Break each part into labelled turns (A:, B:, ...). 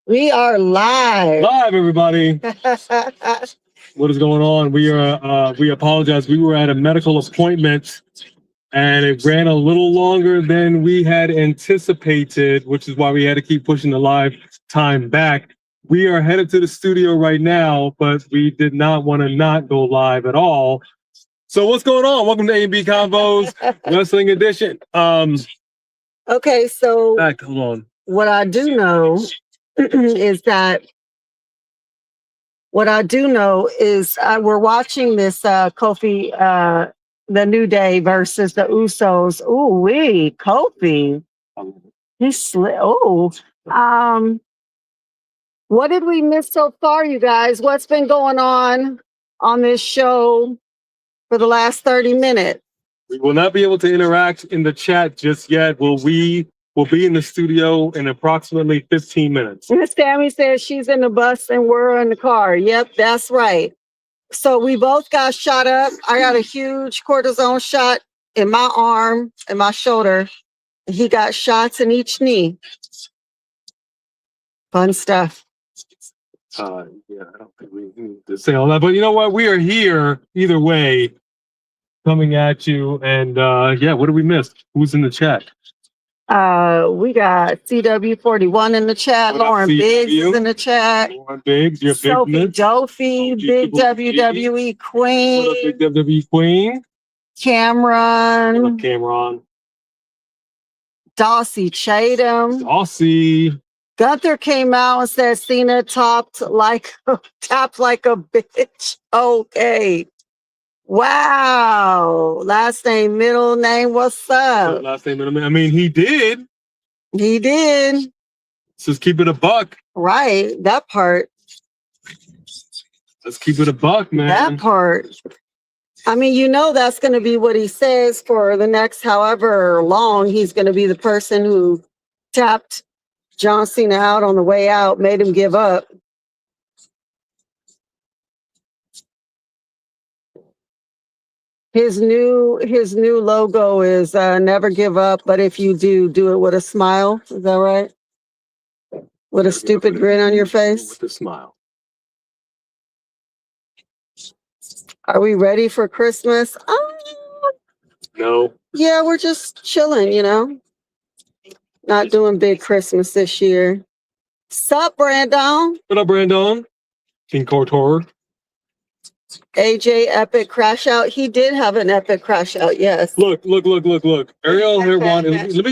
A: We are live.
B: Live, everybody. What is going on? We apologize. We were at a medical appointment and it ran a little longer than we had anticipated, which is why we had to keep pushing the live time back. We are headed to the studio right now, but we did not want to not go live at all. So what's going on? Welcome to A&B Convos Wrestling Edition.
A: Okay, so
B: Hold on.
A: What I do know is we're watching this Kofi, the New Day versus the Usos. Ooh, Kofi. He's what did we miss so far, you guys? What's been going on this show for the last 30 minutes?
B: We will not be able to interact in the chat just yet. We'll be in the studio in approximately 15 minutes.
A: Miss Tammy says she's in the bus and we're in the car. Yep, that's right. So we both got shot up. I got a huge cortisone shot in my arm and my shoulder. He got shots in each knee. Fun stuff.
B: Yeah, I don't think we need to say all that, but you know what? We are here either way, coming at you. And yeah, what did we miss? Who's in the chat?
A: We got CW41 in the chat. Lauren Biggs is in the chat.
B: Lauren Biggs, your
A: Sophie Dophie, Big WWE Queen.
B: What up, Big WWE Queen?
A: Cameron.
B: What up, Cameron?
A: Dossie Chatham.
B: Dossie.
A: Gunther came out and said Cena tapped like a bitch. Okay. Wow. Last name, middle name, what's up?
B: Last name, middle name. I mean, he did.
A: He did.
B: Just keep it a buck.
A: Right. That part.
B: Let's keep it a buck, man.
A: That part. I mean, you know that's going to be what he says for the next however long. He's going to be the person who tapped John Cena out on the way out, made him give up. His new logo is never give up, but if you do it with a smile. Is that right? With a stupid grin on your face?
B: With a smile.
A: Are we ready for Christmas?
B: No.
A: Yeah, we're just chilling, you know. Not doing big Christmas this year. Sup, Brandon?
B: What up, Brandon? King Couture.
A: AJ epic crash out. He did have an epic crash out. Yes.
B: Look. Ariel here wanted. Let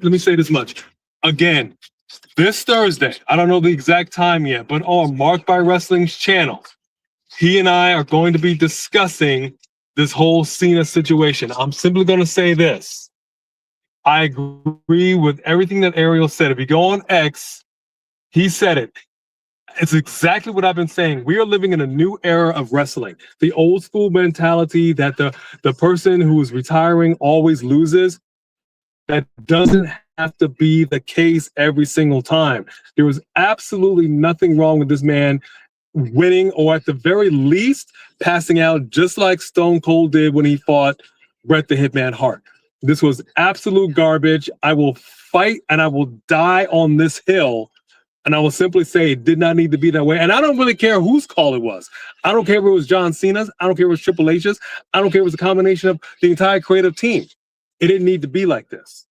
B: me say this much. Again, this Thursday. I don't know the exact time yet, but on Marked by Wrestling's channel, he and I are going to be discussing this whole Cena situation. I'm simply going to say this. I agree with everything that Ariel said. If you go on X, he said it. It's exactly what I've been saying. We are living in a new era of wrestling. The old school mentality that the person who is retiring always loses, that doesn't have to be the case every single time. There was absolutely nothing wrong with this man winning, or at the very least, passing out just like Stone Cold did when he fought Bret the Hitman Hart. This was absolute garbage. I will fight and I will die on this hill. And I will simply say it did not need to be that way. And I don't really care whose call it was. I don't care if it was John Cena's. I don't care if it was Triple H's. I don't care if it was a combination of the entire creative team. It didn't need to be like this.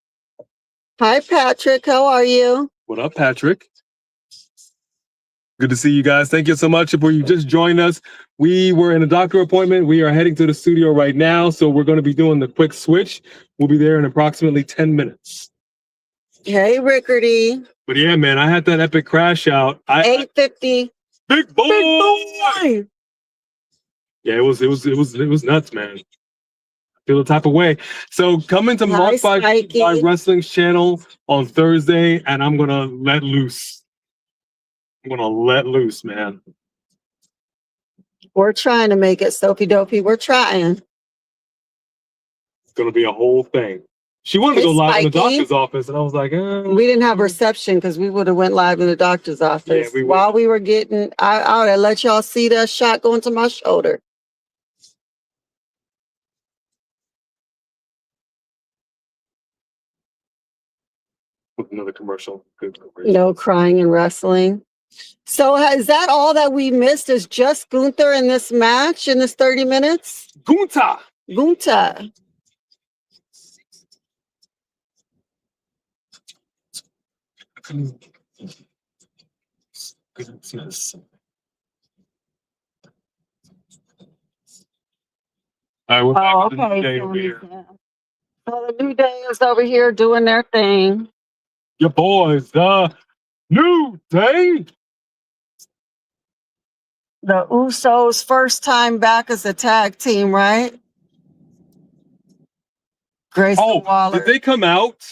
A: Hi, Patrick. How are you?
B: What up, Patrick? Good to see you guys. Thank you so much for you just joined us. We were in a doctor appointment. We are heading to the studio right now. So we're going to be doing the quick switch. We'll be there in approximately 10 minutes.
A: Hey, Rickardy.
B: But yeah, man, I had that epic crash out.
A: 850.
B: Big boy. Yeah, it was nuts, man. I feel the type of way. So come into Marked by Wrestling's channel on Thursday, and I'm gonna let loose. Man.
A: We're trying to make it, Sophie Dopey. We're trying.
B: It's gonna be a whole thing. She wanted to go live in the doctor's office, and I was like,
A: we didn't have reception because we would have went live in the doctor's office. Yeah, while we were getting, I would have let y'all see that shot going to my shoulder.
B: with another commercial. Good commercial.
A: No crying and wrestling. So is that all that we missed? Is just Gunther in this match in this 30 minutes?
B: Gunther.
A: Gunther.
B: Goodness. All right, we're back
A: Oh,
B: with the New
A: okay.
B: Day over here.
A: So the New Day is over here doing their thing.
B: Your boys, the New Day.
A: The Usos' first time back as a tag team, right? Grayson Waller.
B: Did they come out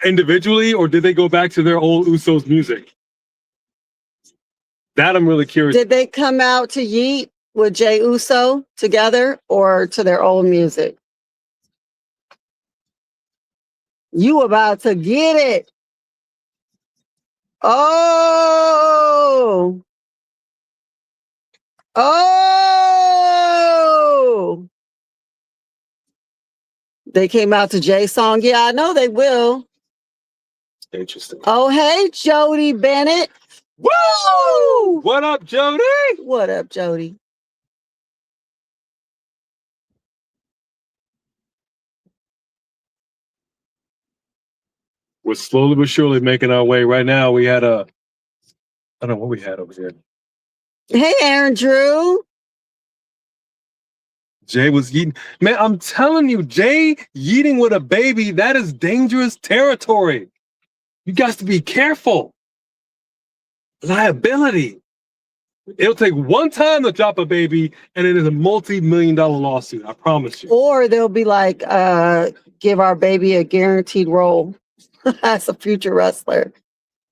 B: individually or did they go back to their old Usos music? That I'm really curious.
A: Did they come out to Yeet with Jey Uso together or to their old music? You about to get it. Oh. Oh. They came out to Jay's song. Yeah, I know they will.
B: Interesting.
A: Oh, hey, Jody Bennett.
B: Woo! What up, Jody?
A: What up, Jody?
B: We're slowly but surely making our way. Right now, we had I don't know what we had over here.
A: Hey, Aaron Drew.
B: Jay was yeeting. Man, I'm telling you, Jay yeeting with a baby, that is dangerous territory. You got to be careful. Liability. It'll take one time to drop a baby, and it is a multi-million-dollar lawsuit. I promise you.
A: Or they'll be like, give our baby a guaranteed role as a future wrestler.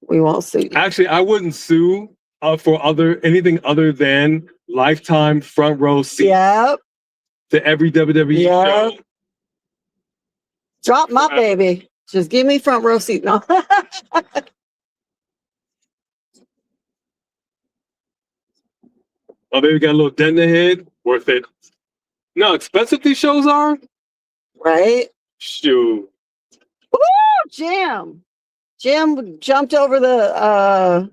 A: We won't sue you.
B: Actually, I wouldn't sue for anything other than lifetime front row seats
A: Yep.
B: to every WWE show.
A: Drop my baby. Just give me front row seat. No.
B: My baby got a little dent in the head. Worth it. No, expensive these shows are.
A: Right?
B: Shoot.
A: Woo! Jim jumped over the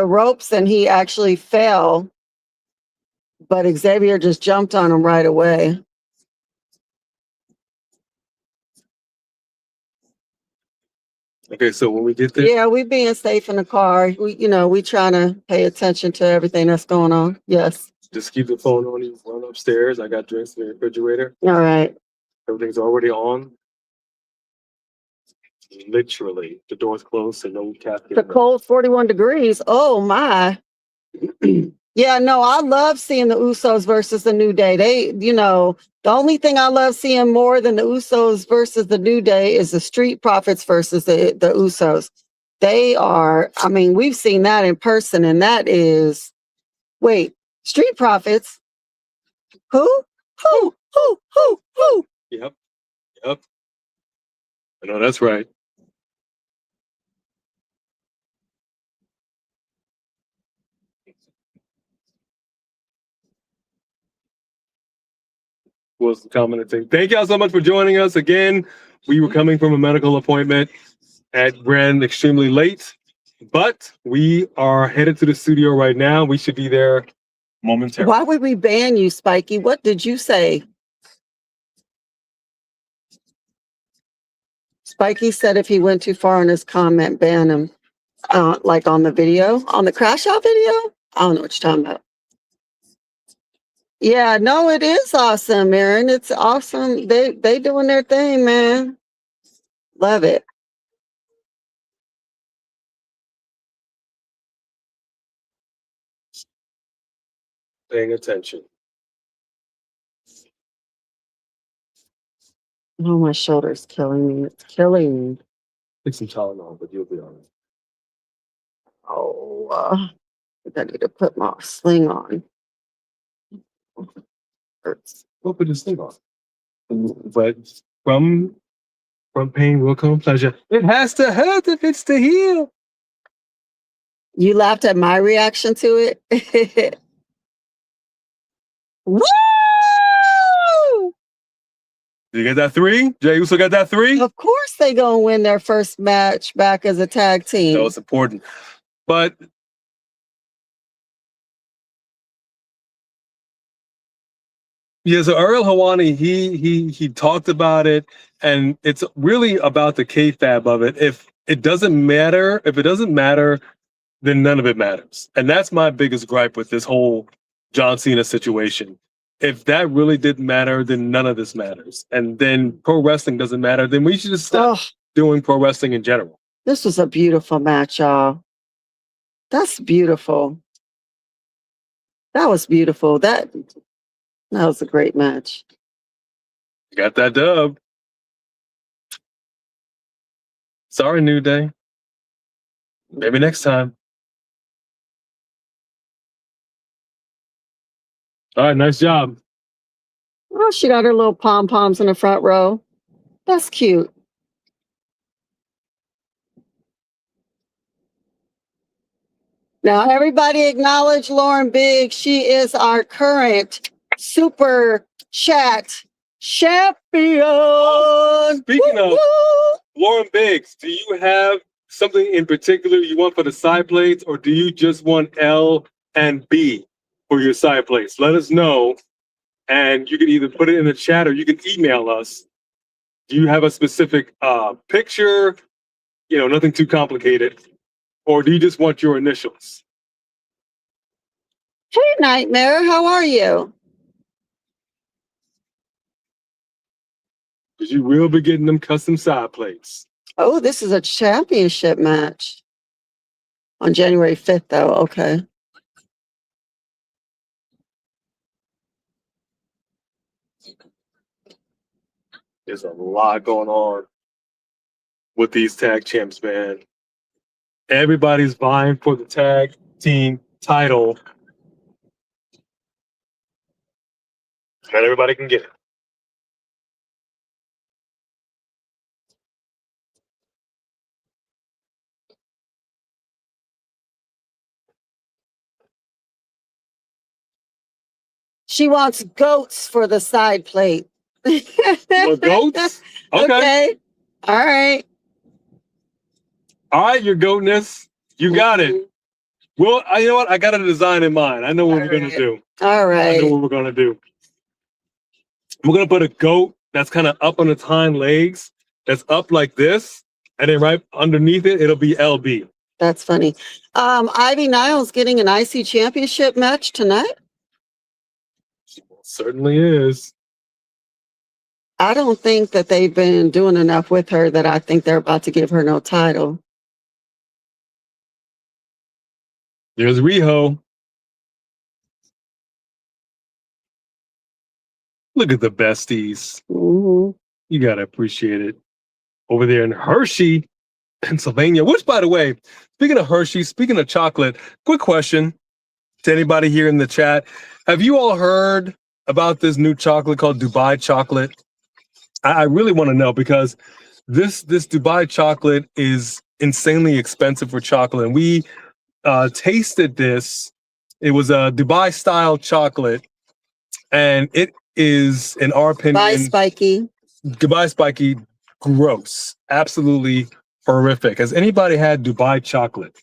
A: ropes and he actually fell. But Xavier just jumped on him right away.
B: Okay, so when we get there,
A: Yeah, we being safe in the car. We trying to pay attention to everything that's going on. Yes.
B: just keep the phone on you. Run upstairs. I got drinks in the refrigerator.
A: All right.
B: Everything's already on. Literally, the door's closed, so no cat.
A: The cold 41 degrees. Oh my. Yeah, no, I love seeing the Usos versus the New Day. The only thing I love seeing more than the Usos versus the New Day is the Street Profits versus the Usos. They are, we've seen that in person, and that is, Street Profits? Who?
B: Yep. I know that's right. Was the common thing. Thank y'all so much for joining us again. We were coming from a medical appointment ran extremely late, but we are headed to the studio right now. We should be there momentarily.
A: Why would we ban you, Spiky? What did you say? Spiky said if he went too far in his comment, ban him. Like on the video, on the crash out video? I don't know what you're talking about. Yeah, no, it is awesome, Aaron. It's awesome. They doing their thing, man. Love it.
B: Paying attention.
A: Oh, my shoulder's killing me. It's killing me.
B: Take some Tylenol, but you'll be all right.
A: Oh, I need to put my sling on. Hurts.
B: We'll put this thing on. But from pain will come pleasure. It has to hurt if it's to heal.
A: You laughed at my reaction to it? Woo!
B: You get that 3? Jey Uso got that 3?
A: Of course they gonna win their first match back as a tag team.
B: That was important. But yeah, so Ariel Helwani, he talked about it, and it's really about the kayfabe of it. If it doesn't matter, then none of it matters. And that's my biggest gripe with this whole John Cena situation. If that really didn't matter, then none of this matters. And then pro wrestling doesn't matter, then we should just stop doing pro wrestling in general.
A: This was a beautiful match, y'all. That's beautiful. That was beautiful. That was a great match.
B: You got that dub. Sorry, New Day. Maybe next time. All right, nice job.
A: Oh, she got her little pom-poms in the front row. That's cute. Now, everybody acknowledge Lauren Biggs. She is our current Super Chat champion.
B: Speaking of Lauren Biggs, do you have something in particular you want for the side plates, or do you just want L and B for your side plates? Let us know, and you can either put it in the chat or you can email us. Do you have a specific picture? You know, nothing too complicated. Or do you just want your initials?
A: Hey, Nightmare, how are you?
B: Because you will be getting them custom side plates.
A: Oh, this is a championship match. On January 5th, though. Okay.
B: There's a lot going on with these tag champs, man. Everybody's vying for the tag team title. Not everybody can get it.
A: She wants goats for the side plate.
B: Well, goats? Okay.
A: All right.
B: All right, your goatness. You got it. Well, you know what? I got a design in mind. I know what we're going to do.
A: All right.
B: I know what we're going to do. We're going to put a goat that's kind of up on its hind legs, that's up like this, and then right underneath it, it'll be LB.
A: That's funny. Ivy Niles getting an IC championship match tonight?
B: Certainly is.
A: I don't think that they've been doing enough with her that I think they're about to give her no title.
B: There's Riho. Look at the besties.
A: Mm-hmm.
B: You got to appreciate it. Over there in Hershey, Pennsylvania, which, by the way, speaking of Hershey, speaking of chocolate, quick question to anybody here in the chat. Have you all heard about this new chocolate called Dubai chocolate? I really want to know, because this Dubai chocolate is insanely expensive for chocolate. And we tasted this. It was a Dubai style chocolate, and it is, in our opinion, Dubai spiky, gross, absolutely horrific. Has anybody had Dubai chocolate?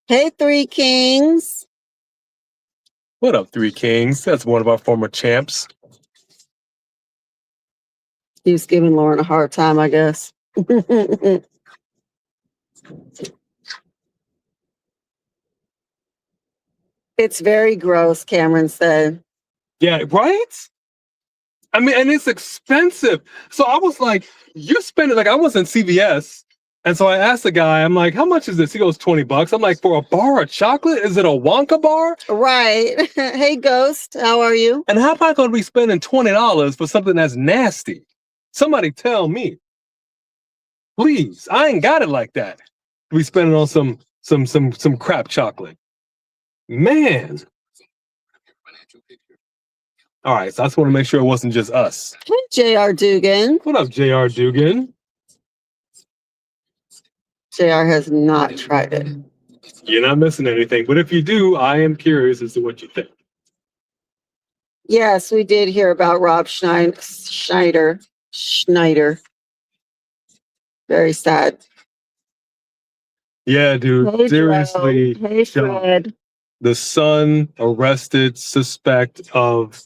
A: Hey, Three Kings.
B: What up, Three Kings? That's one of our former champs.
A: He's giving Lauren a hard time, I guess. It's very gross, Cameron said.
B: Yeah, right? I mean, and it's expensive. So I was like, you're spending, like, I was in CVS. And so I asked the guy, I'm like, how much is this? He goes, $20. I'm like, for a bar of chocolate? Is it a Wonka bar?
A: Right. Hey, Ghost, how are you?
B: And how am I going to be spending $20 for something that's nasty? Somebody tell me. Please. I ain't got it like that. We spending on some crap chocolate. Man. All right, so I just want to make sure it wasn't just us.
A: Hey, J.R. Dugan.
B: What up, J.R. Dugan?
A: J.R. has not tried it.
B: You're not missing anything, but if you do, I am curious as to what you think.
A: Yes, we did hear about Rob Schneider. Schneider. Very sad.
B: Yeah, dude.
A: Hey,
B: Seriously.
A: Joe. Hey,
B: John.
A: Fred.
B: The son arrested, suspect of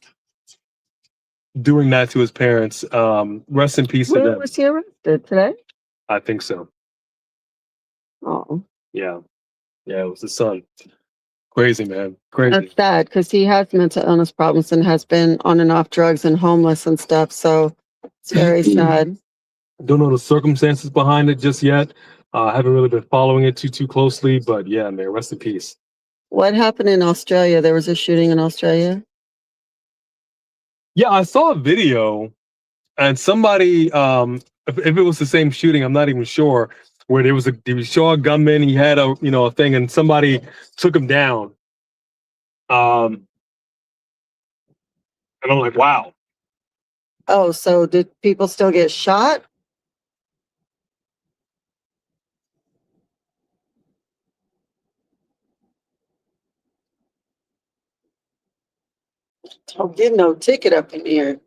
B: doing that to his parents. Rest in peace to
A: When
B: them.
A: was he arrested? Today?
B: I think so.
A: Oh,
B: Yeah. Yeah, it was the son. Crazy, man. Crazy.
A: that's sad because he has mental illness problems and has been on and off drugs and homeless and stuff. So it's very sad.
B: Don't know the circumstances behind it just yet. I haven't really been following it too closely, but yeah, man, rest in peace.
A: What happened in Australia? There was a shooting in Australia.
B: Yeah, I saw a video and somebody, if it was the same shooting, I'm not even sure, where they saw a gunman, he had a thing, and somebody took him down. And I'm like, wow.
A: Oh, so did people still get shot? Don't get no ticket up in here.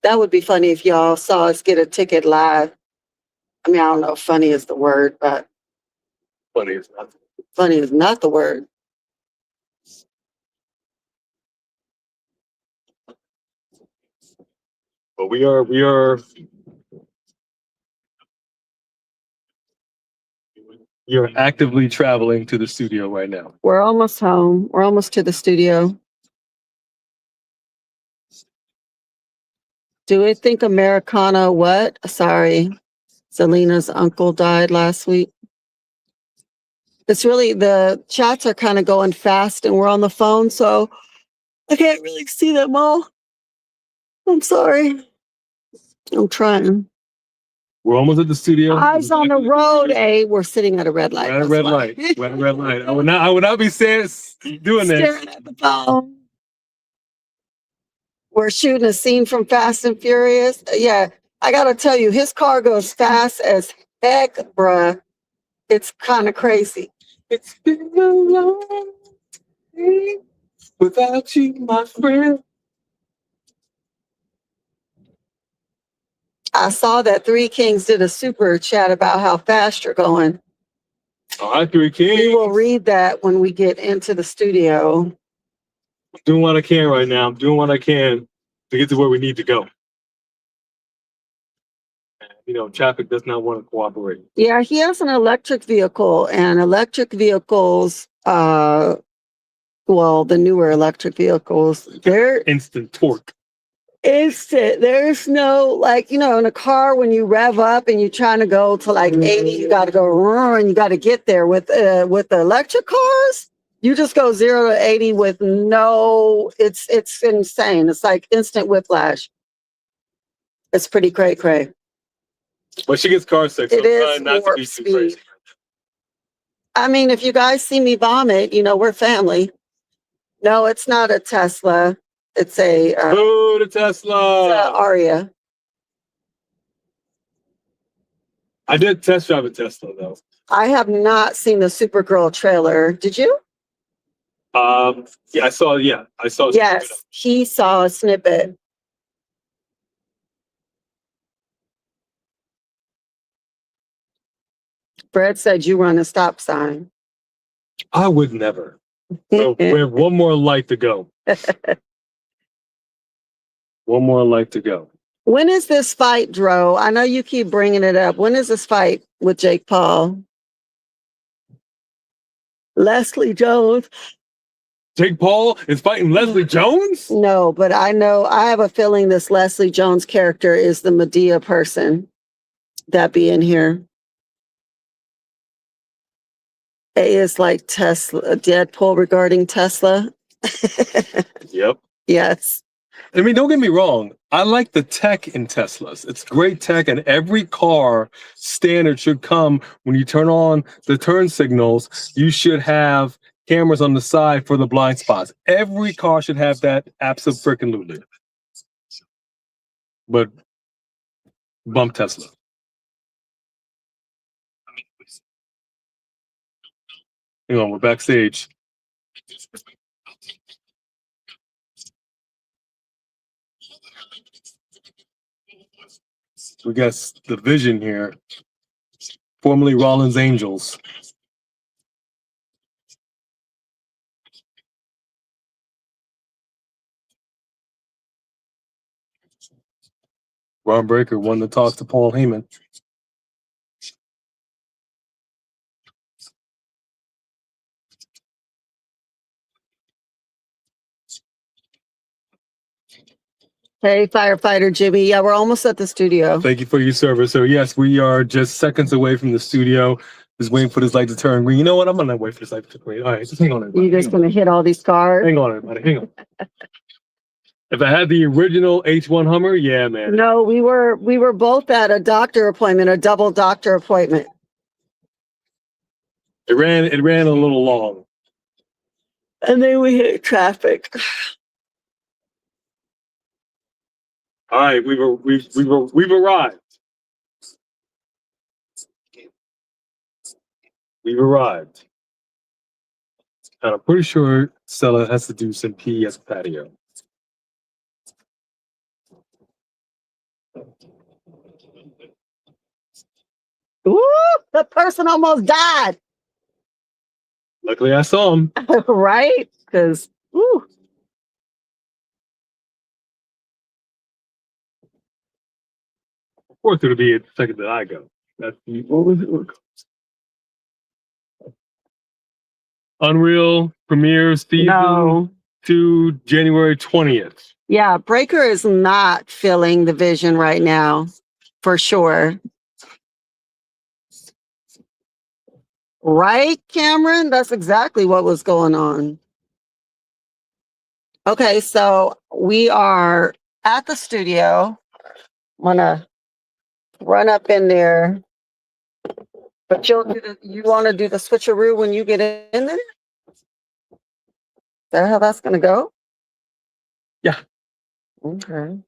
A: That would be funny if y'all saw us get a ticket live. I mean, I don't know if funny is the word, but
B: Funny is not.
A: funny is not the word.
B: But we are actively traveling to the studio right now.
A: We're almost home. We're almost to the studio. Do we think Americana what? Sorry. Selena's uncle died last week. It's really, the chats are kind of going fast and we're on the phone, so I can't really see them all. I'm sorry. I'm trying.
B: We're almost at the studio.
A: Eyes on the road, eh? We're sitting at a red light.
B: We're at a
A: that's
B: red
A: why.
B: light. We're at a red light. I would not be doing this.
A: Staring at the phone. We're shooting a scene from Fast and Furious. Yeah, I gotta tell you, his car goes fast as heck, bruh. It's kind of crazy.
B: It's been a long day without you, my friend.
A: I saw that Three Kings did a super chat about how fast you're going.
B: All right, Three Kings.
A: We will read that when we get into the studio.
B: I'm doing what I can right now. I'm doing what I can to get to where we need to go. And, traffic does not want to cooperate.
A: Yeah, he has an electric vehicle, and electric vehicles, the newer electric vehicles, they're
B: Instant torque.
A: instant. There's no, in a car, when you rev up and you're trying to go to 80, you got to go and you got to get there. With the electric cars, you just go 0 to 80 with no, it's insane. It's like instant whiplash. It's pretty cray.
B: But she gets car sick, so
A: It
B: I'm
A: is
B: trying not to
A: warp
B: be too
A: speed.
B: crazy.
A: I mean, if you guys see me vomit, we're family. No, it's not a Tesla. It's a
B: Boo to Tesla.
A: Aria.
B: I did test drive a Tesla though.
A: I have not seen the Supergirl trailer. Did you?
B: Yeah, I saw.
A: Yes, he saw a snippet. Fred said you run a stop sign.
B: I would never. So we have one more light to go. One more light to go.
A: When is this fight, Dro? I know you keep bringing it up. When is this fight with Jake Paul? Leslie Jones.
B: Jake Paul is fighting Leslie Jones?
A: No, but I have a feeling this Leslie Jones character is the Medea person that be in here. A is like Tesla, Deadpool regarding Tesla.
B: Yep.
A: Yes.
B: I mean, don't get me wrong. I like the tech in Teslas. It's great tech, and every car standard should come when you turn on the turn signals. You should have cameras on the side for the blind spots. Every car should have that, absolutely. But bump Tesla. Hang on, we're backstage. We got the Vision here, formerly Rollins Angels. Ron Breaker won the talk to Paul Heyman.
A: Hey, firefighter Jimmy. Yeah, we're almost at the studio.
B: Thank you for your service. So yes, we are just seconds away from the studio. Just waiting for this light to turn green. You know what? I'm gonna wait for this light to turn green. All right, just hang on, everybody.
A: You just gonna hit all these cars?
B: Hang on, everybody. Hang on. If I had the original H1 Hummer, yeah, man.
A: No, we were both at a doctor appointment, a double doctor appointment.
B: It ran a little long.
A: And then we hit traffic.
B: All right, we've arrived. We've arrived. And I'm pretty sure Stella has to do some pee at the patio.
A: Ooh, the person almost died.
B: Luckily, I saw him.
A: Right? Because, ooh.
B: Of course, it'll be a second that I go. That's what was it? Unreal premieres season 2, January 20th.
A: Yeah, Breaker is not feeling the Vision right now, for sure. Right, Cameron? That's exactly what was going on. Okay, so we are at the studio. I'm gonna run up in there. But you want to do the switcheroo when you get in there? Is that how that's gonna go?
B: Yeah.
A: Okay.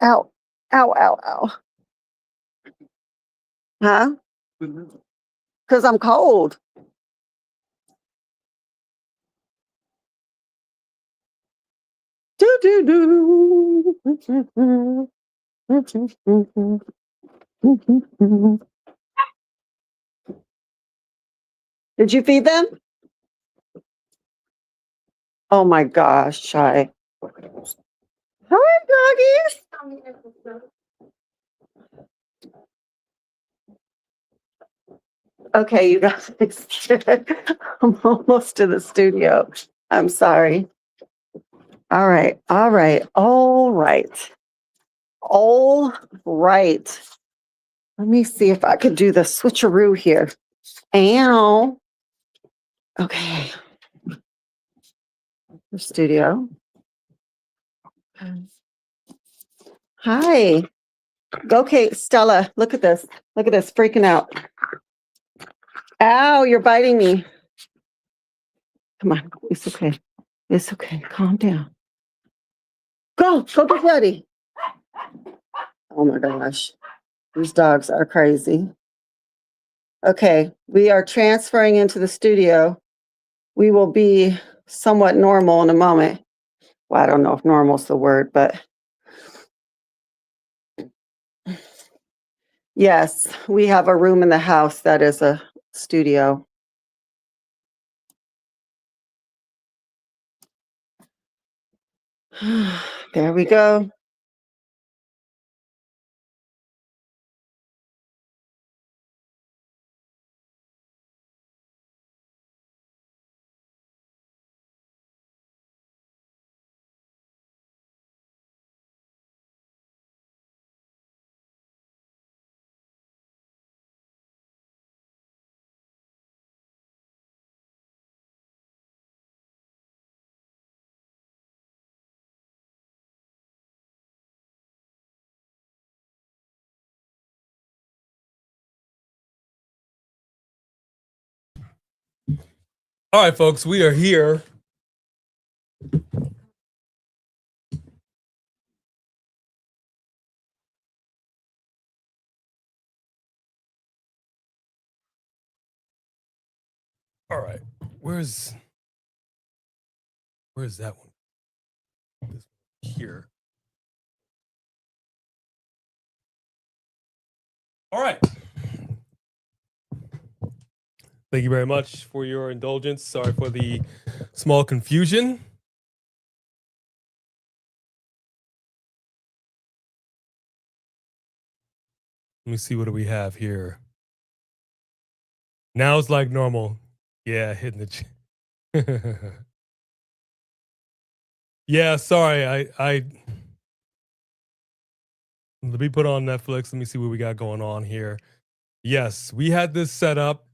A: Ow. Ow, ow, ow. Huh? Because I'm cold. Do do do. Did you feed them? Oh my gosh, Shy. Hi, doggies. Okay, you guys. I'm almost to the studio. I'm sorry. All right, all right, all right. All right. Let me see if I could do the switcheroo here. Ow. Okay. The studio. Hi. Okay, Stella, look at this. Look at this, freaking out. Ow, you're biting me. Come on, it's okay. It's okay. Calm down. Go get ready. Oh my gosh. These dogs are crazy. Okay, we are transferring into the studio. We will be somewhat normal in a moment. Well, I don't know if normal is the word, but yes, we have a room in the house that is a studio. There we go.
B: All right, folks, we are here. All right, where's
C: Where is that one? This one here. All right. Thank you very much for your indulgence. Sorry for the small confusion. Let me see, what do we have here? Now it's like normal. Yeah, hitting the yeah, sorry. I let me put on Netflix. Let me see what we got going on here. Yes, we had this set up.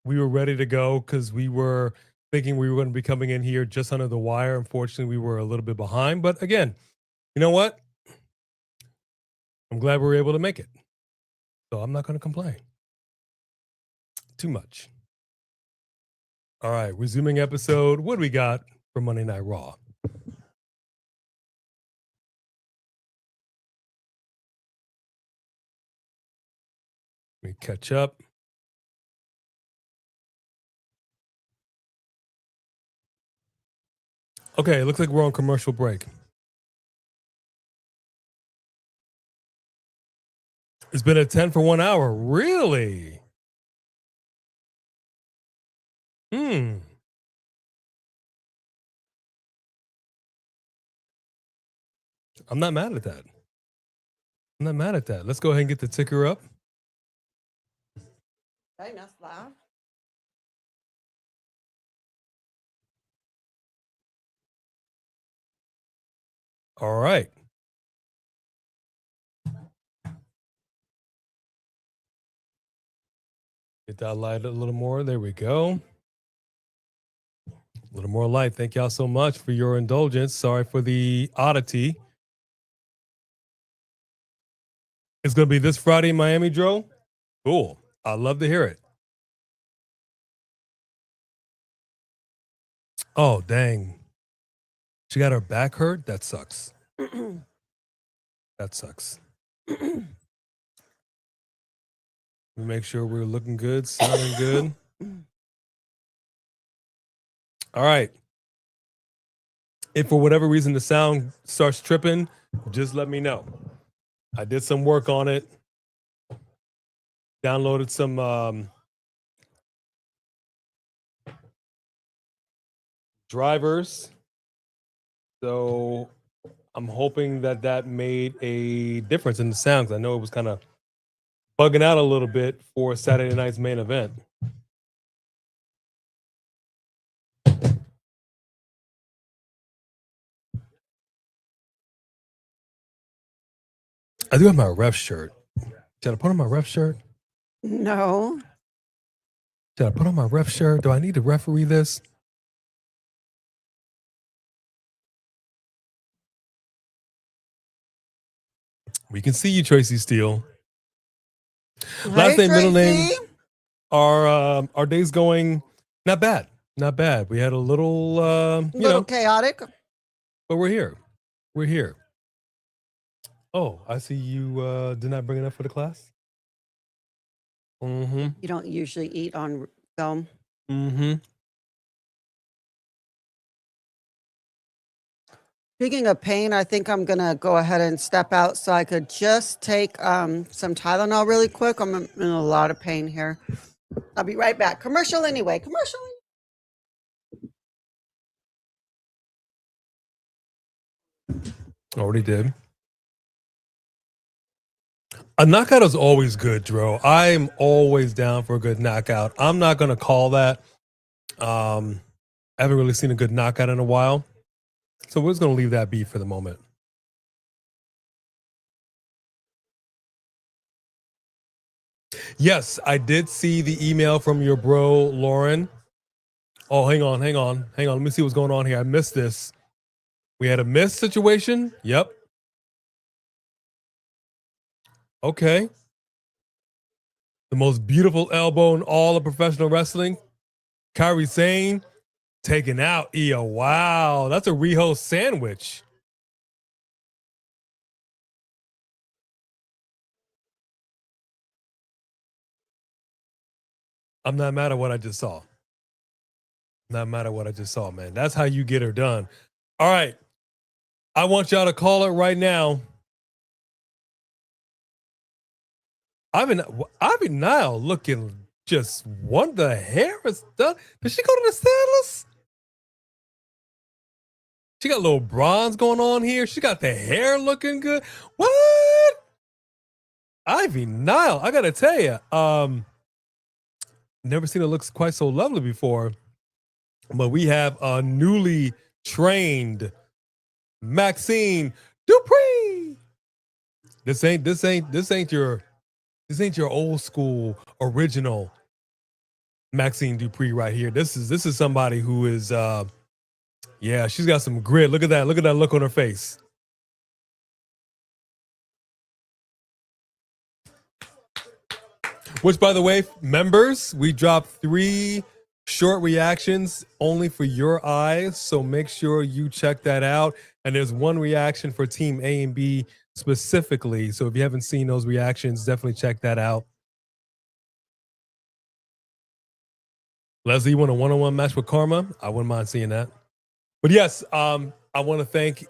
C: We were ready to go because we were thinking we were going to be coming in here just under the wire. Unfortunately, we were a little bit behind. But again, you know what? I'm glad we were able to make it. So I'm not going to complain too much. All right, resuming episode. What do we got for Monday Night Raw? Let me catch up. Okay, it looks like we're on commercial break. It's been at 10 for 1 hour. Really? I'm not mad at that. I'm not mad at that. Let's go ahead and get the ticker up.
A: Hey, that's loud.
C: All right. Get that light a little more. There we go. A little more light. Thank y'all so much for your indulgence. Sorry for the oddity. It's going to be this Friday in Miami, Dro. Cool. I'd love to hear it. Oh, dang. She got her back hurt? That sucks. That sucks. We make sure we're looking good, sounding good. All right. If for whatever reason the sound starts tripping, just let me know. I did some work on it. Downloaded some drivers. So I'm hoping that that made a difference in the sounds. I know it was kind of bugging out a little bit for Saturday night's main event. I do have my ref shirt. Should I put on my ref shirt?
A: No.
C: Should I put on my ref shirt? Do I need to referee this? We can see you, Tracy Steele. Last name, middle name. Our day's going not bad. Not bad. We had a little
A: chaotic.
C: But we're here. We're here. Oh, I see you did not bring it up for the class.
A: You don't usually eat on film. Speaking of pain, I think I'm gonna go ahead and step out so I could just take some Tylenol really quick. I'm in a lot of pain here. I'll be right back. Commercial anyway. Commercial.
C: Already did. A knockout is always good, Dro. I'm always down for a good knockout. I'm not going to call that. I haven't really seen a good knockout in a while. So we're just going to leave that be for the moment. Yes, I did see the email from your bro, Lauren. Oh, hang on. Let me see what's going on here. I missed this. We had a miss situation. Yep. Okay. The most beautiful elbow in all of professional wrestling. Kairi Sane taken out. Io. Wow. That's a Riho sandwich. I'm not mad at what I just saw. Not mad at what I just saw, man. That's how you get her done. All right. I want y'all to call it right now. Ivy Nile looking just what the hair is done. Did she go to the stylist? She got a little bronze going on here. She got the hair looking good. What? Ivy Nile, I gotta tell you, never seen her look quite so lovely before. But we have a newly trained Maxine Dupree. This ain't your old school original Maxine Dupree right here. This is somebody who is yeah, she's got some grit. Look at that. Look at that look on her face. Which, by the way, members, we dropped 3 short reactions only for your eyes. So make sure you check that out. And there's 1 reaction for Team A and B specifically. So if you haven't seen those reactions, definitely check that out. Leslie, you want a one-on-one match with Karma? I wouldn't mind seeing that. But yes, I want to thank,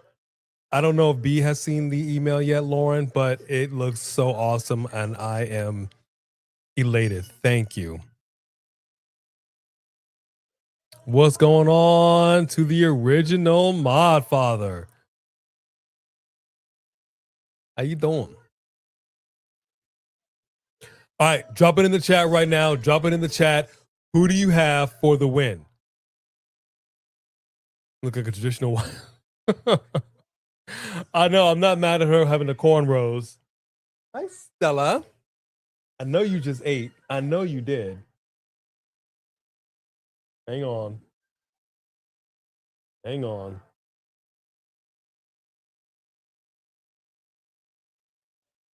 C: I don't know if B has seen the email yet, Lauren, but it looks so awesome and I am elated. Thank you. What's going on to the original Mod Father? How you doing? All right, drop it in the chat right now. Drop it in the chat. Who do you have for the win? Look like a traditional one. I know, I'm not mad at her having the cornrows. Hi, Stella. I know you just ate. I know you did. Hang on. Hang on.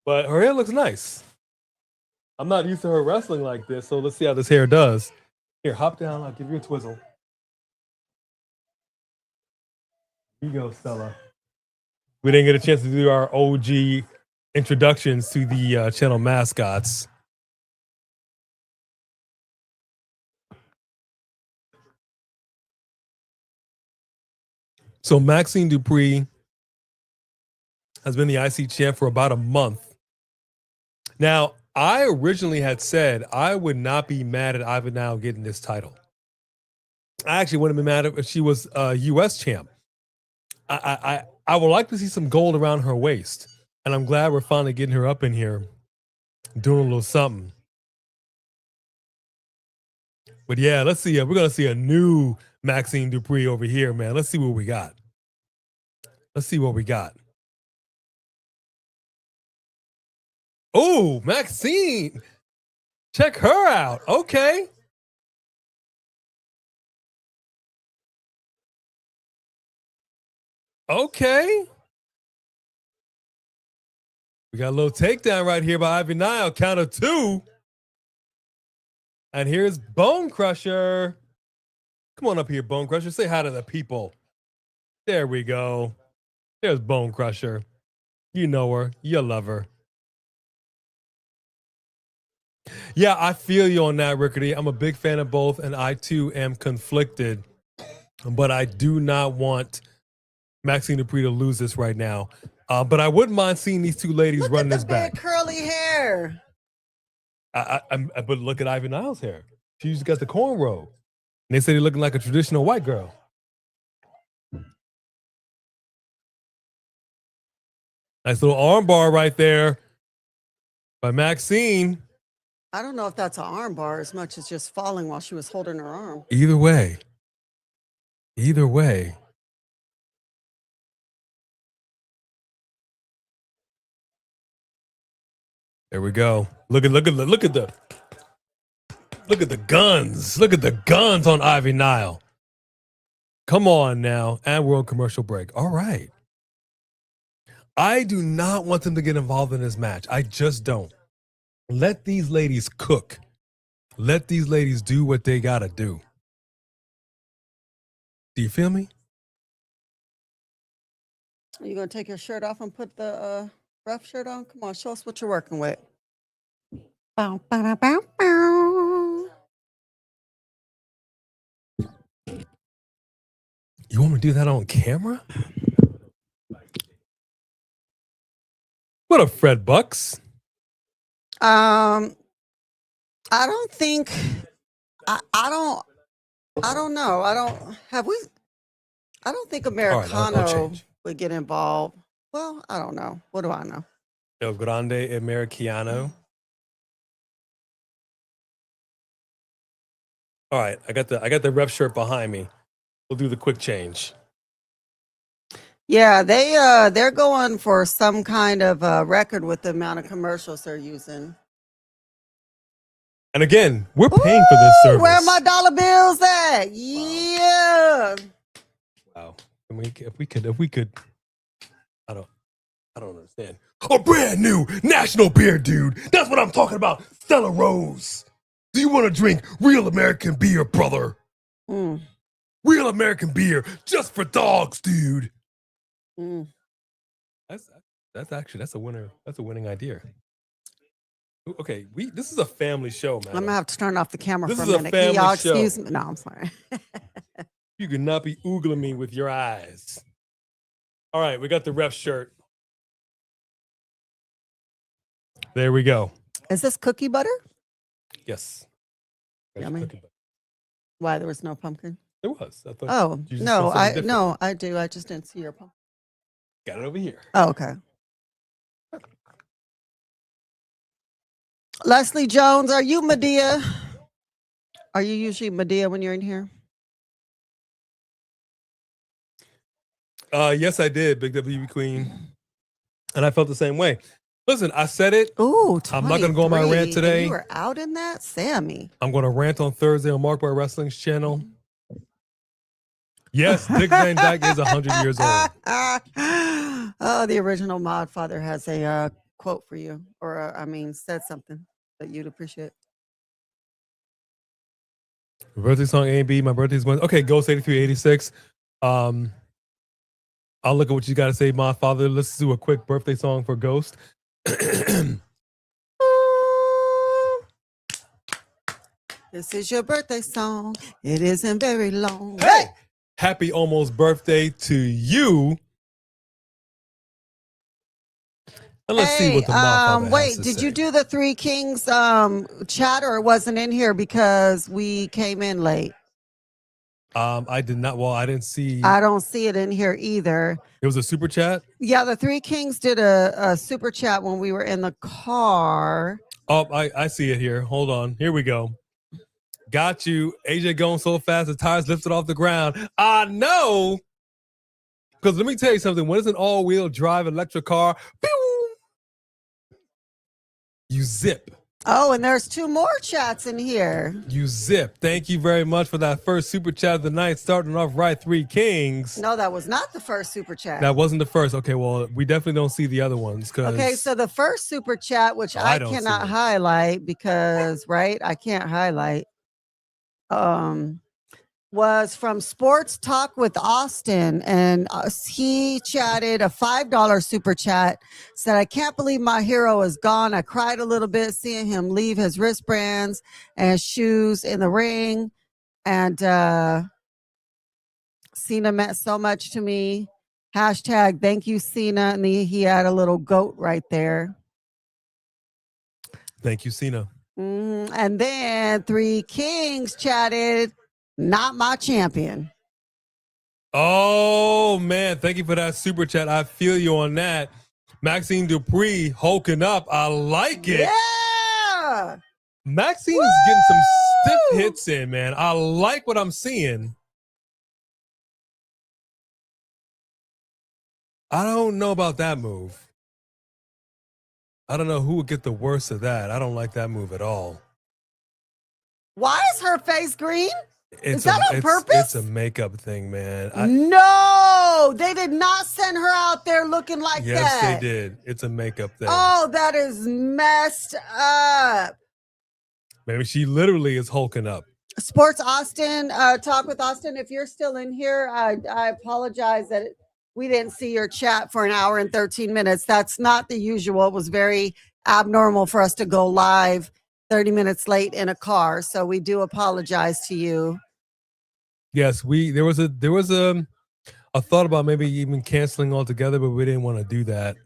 C: But her hair looks nice. I'm not used to her wrestling like this, so let's see how this hair does. Here, hop down. I'll give you a twizzle. Here you go, Stella. We didn't get a chance to do our OG introductions to the channel mascots. So Maxine Dupree has been the IC champ for about a month. Now, I originally had said I would not be mad at Ivy Nile getting this title. I actually wouldn't be mad if she was a US champ. I would like to see some gold around her waist. And I'm glad we're finally getting her up in here, doing a little something. But yeah, let's see. We're going to see a new Maxine Dupree over here, man. Let's see what we got. Let's see what we got. Oh, Maxine. Check her out. Okay. Okay. We got a little takedown right here by Ivy Nile. Count of 2. And here's Bone Crusher. Come on up here, Bone Crusher. Say hi to the people. There we go. There's Bone Crusher. You know her. You love her. Yeah, I feel you on that, Rickety. I'm a big fan of both, and I too am conflicted. But I do not want Maxine Dupree to lose this right now. But I wouldn't mind seeing these 2 ladies run this back.
A: Curly hair.
C: But look at Ivy Nile's hair. She's got the cornrow. And they say they're looking like a traditional white girl. Nice little armbar right there by Maxine.
A: I don't know if that's an arm bar as much as just falling while she was holding her arm.
C: Either way. Either way. There we go. Look at the guns. Look at the guns on Ivy Nile. Come on now. And we're on commercial break. All right. I do not want them to get involved in this match. I just don't. Let these ladies cook. Let these ladies do what they gotta do. Do you feel me?
A: Are you gonna take your shirt off and put the rough shirt on? Come on, show us what you're working with. Bow, bow, bow, bow.
C: You want me to do that on camera? What up, Fred Bucks?
A: I don't think I don't know. I don't think
C: All right, I'll
A: Americano
C: change.
A: would get involved. Well, I don't know. What do I know?
C: El Grande Americano. All right, I got the rep shirt behind me. We'll do the quick change.
A: Yeah, they're going for some kind of record with the amount of commercials they're using.
C: And again, we're paying for this
A: Ooh,
C: service.
A: where are my dollar bills at? Yeah.
C: Wow. If we could, I don't understand. A brand new national beer, dude. That's what I'm talking about. Stella Rose. Do you want to drink real American beer, brother?
A: Mm,
C: Real American beer, just for dogs, dude.
A: mm.
C: That's a winner. That's a winning idea. Okay, this is a family show, man.
A: I'm gonna have to turn off the camera
C: This
A: for a
C: is a
A: minute. Can
C: family
A: y'all
C: show.
A: excuse me? No, I'm sorry.
C: You could not be oogling me with your eyes. All right, we got the ref shirt. There we go.
A: Is this cookie butter?
C: Yes.
A: Yummy. Why there was no pumpkin?
C: There was. I thought
A: Oh
C: you just
A: no,
C: said something different.
A: no, I do. I just didn't see your pumpkin.
C: Got it over here.
A: Oh, okay. Leslie Jones, are you Medea? Are you usually Medea when you're in here?
C: Yes, I did, Big WB Queen. And I felt the same way. Listen, I said it.
A: Ooh,
C: I'm not gonna go on my
A: 23,
C: rant today.
A: and you were out in that, Sammy.
C: I'm going to rant on Thursday on Mark by Wrestling's channel. Yes, Dick Van Dyke is 100 years old.
A: Oh, the original Mod Father has a quote for you, or said something that you'd appreciate.
C: My birthday song A and B. My birthday's Wednesday. Okay, Ghost 8386. I'll look at what you got to say, Mod Father. Let's do a quick birthday song for Ghost.
A: This is your birthday song. It isn't very long.
C: Hey! Happy almost birthday to you. And let's see what the Mod Father has
A: wait,
C: to
A: did
C: say.
A: you do the Three Kings chat, or it wasn't in here because we came in late?
C: I did not. Well, I didn't see.
A: I don't see it in here either.
C: It was a super chat.
A: Yeah, the Three Kings did a super chat when we were in the car.
C: Oh, I see it here. Hold on. Here we go. Got you. AJ going so fast, the tires lifted off the ground. I know. Because let me tell you something. When it's an all-wheel drive electric car, pew, you zip.
A: Oh, and there's two more chats in here.
C: You zip. Thank you very much for that first super chat of the night, starting off right, Three Kings.
A: No, that was not the first super chat.
C: That wasn't the first. Okay, well, we definitely don't see the other ones.
A: Okay, so the first super chat, which I
C: don't see
A: cannot
C: it.
A: highlight because, right, I can't highlight, was from Sports Talk with Austin, and he chatted a $5 super chat, said, I can't believe my hero is gone. I cried a little bit seeing him leave his wristbands and shoes in the ring, and Cena meant so much to me. Hashtag thank you, Cena. And he had a little goat right there.
C: Thank you, Cena.
A: And then Three Kings chatted, not my champion.
C: Oh, man. Thank you for that super chat. I feel you on that. Maxine Dupree hulking up. I like it.
A: Yeah.
C: Maxine is getting some stiff hits in, man. I like what I'm seeing. I don't know about that move. I don't know who would get the worst of that. I don't like that move at all.
A: Why is her face green?
C: Is
A: that on purpose?
C: It's a makeup thing, man.
A: No, they did not send her out there looking like that.
C: Yes, they did. It's a makeup thing.
A: Oh, that is messed up.
C: Maybe she literally is hulking up.
A: Sports Austin, Talk with Austin. If you're still in here, I apologize that we didn't see your chat for an hour and 13 minutes. That's not the usual. It was very abnormal for us to go live 30 minutes late in a car. So we do apologize to you.
C: Yes, there was a I thought about maybe even canceling altogether, but we didn't want to do that.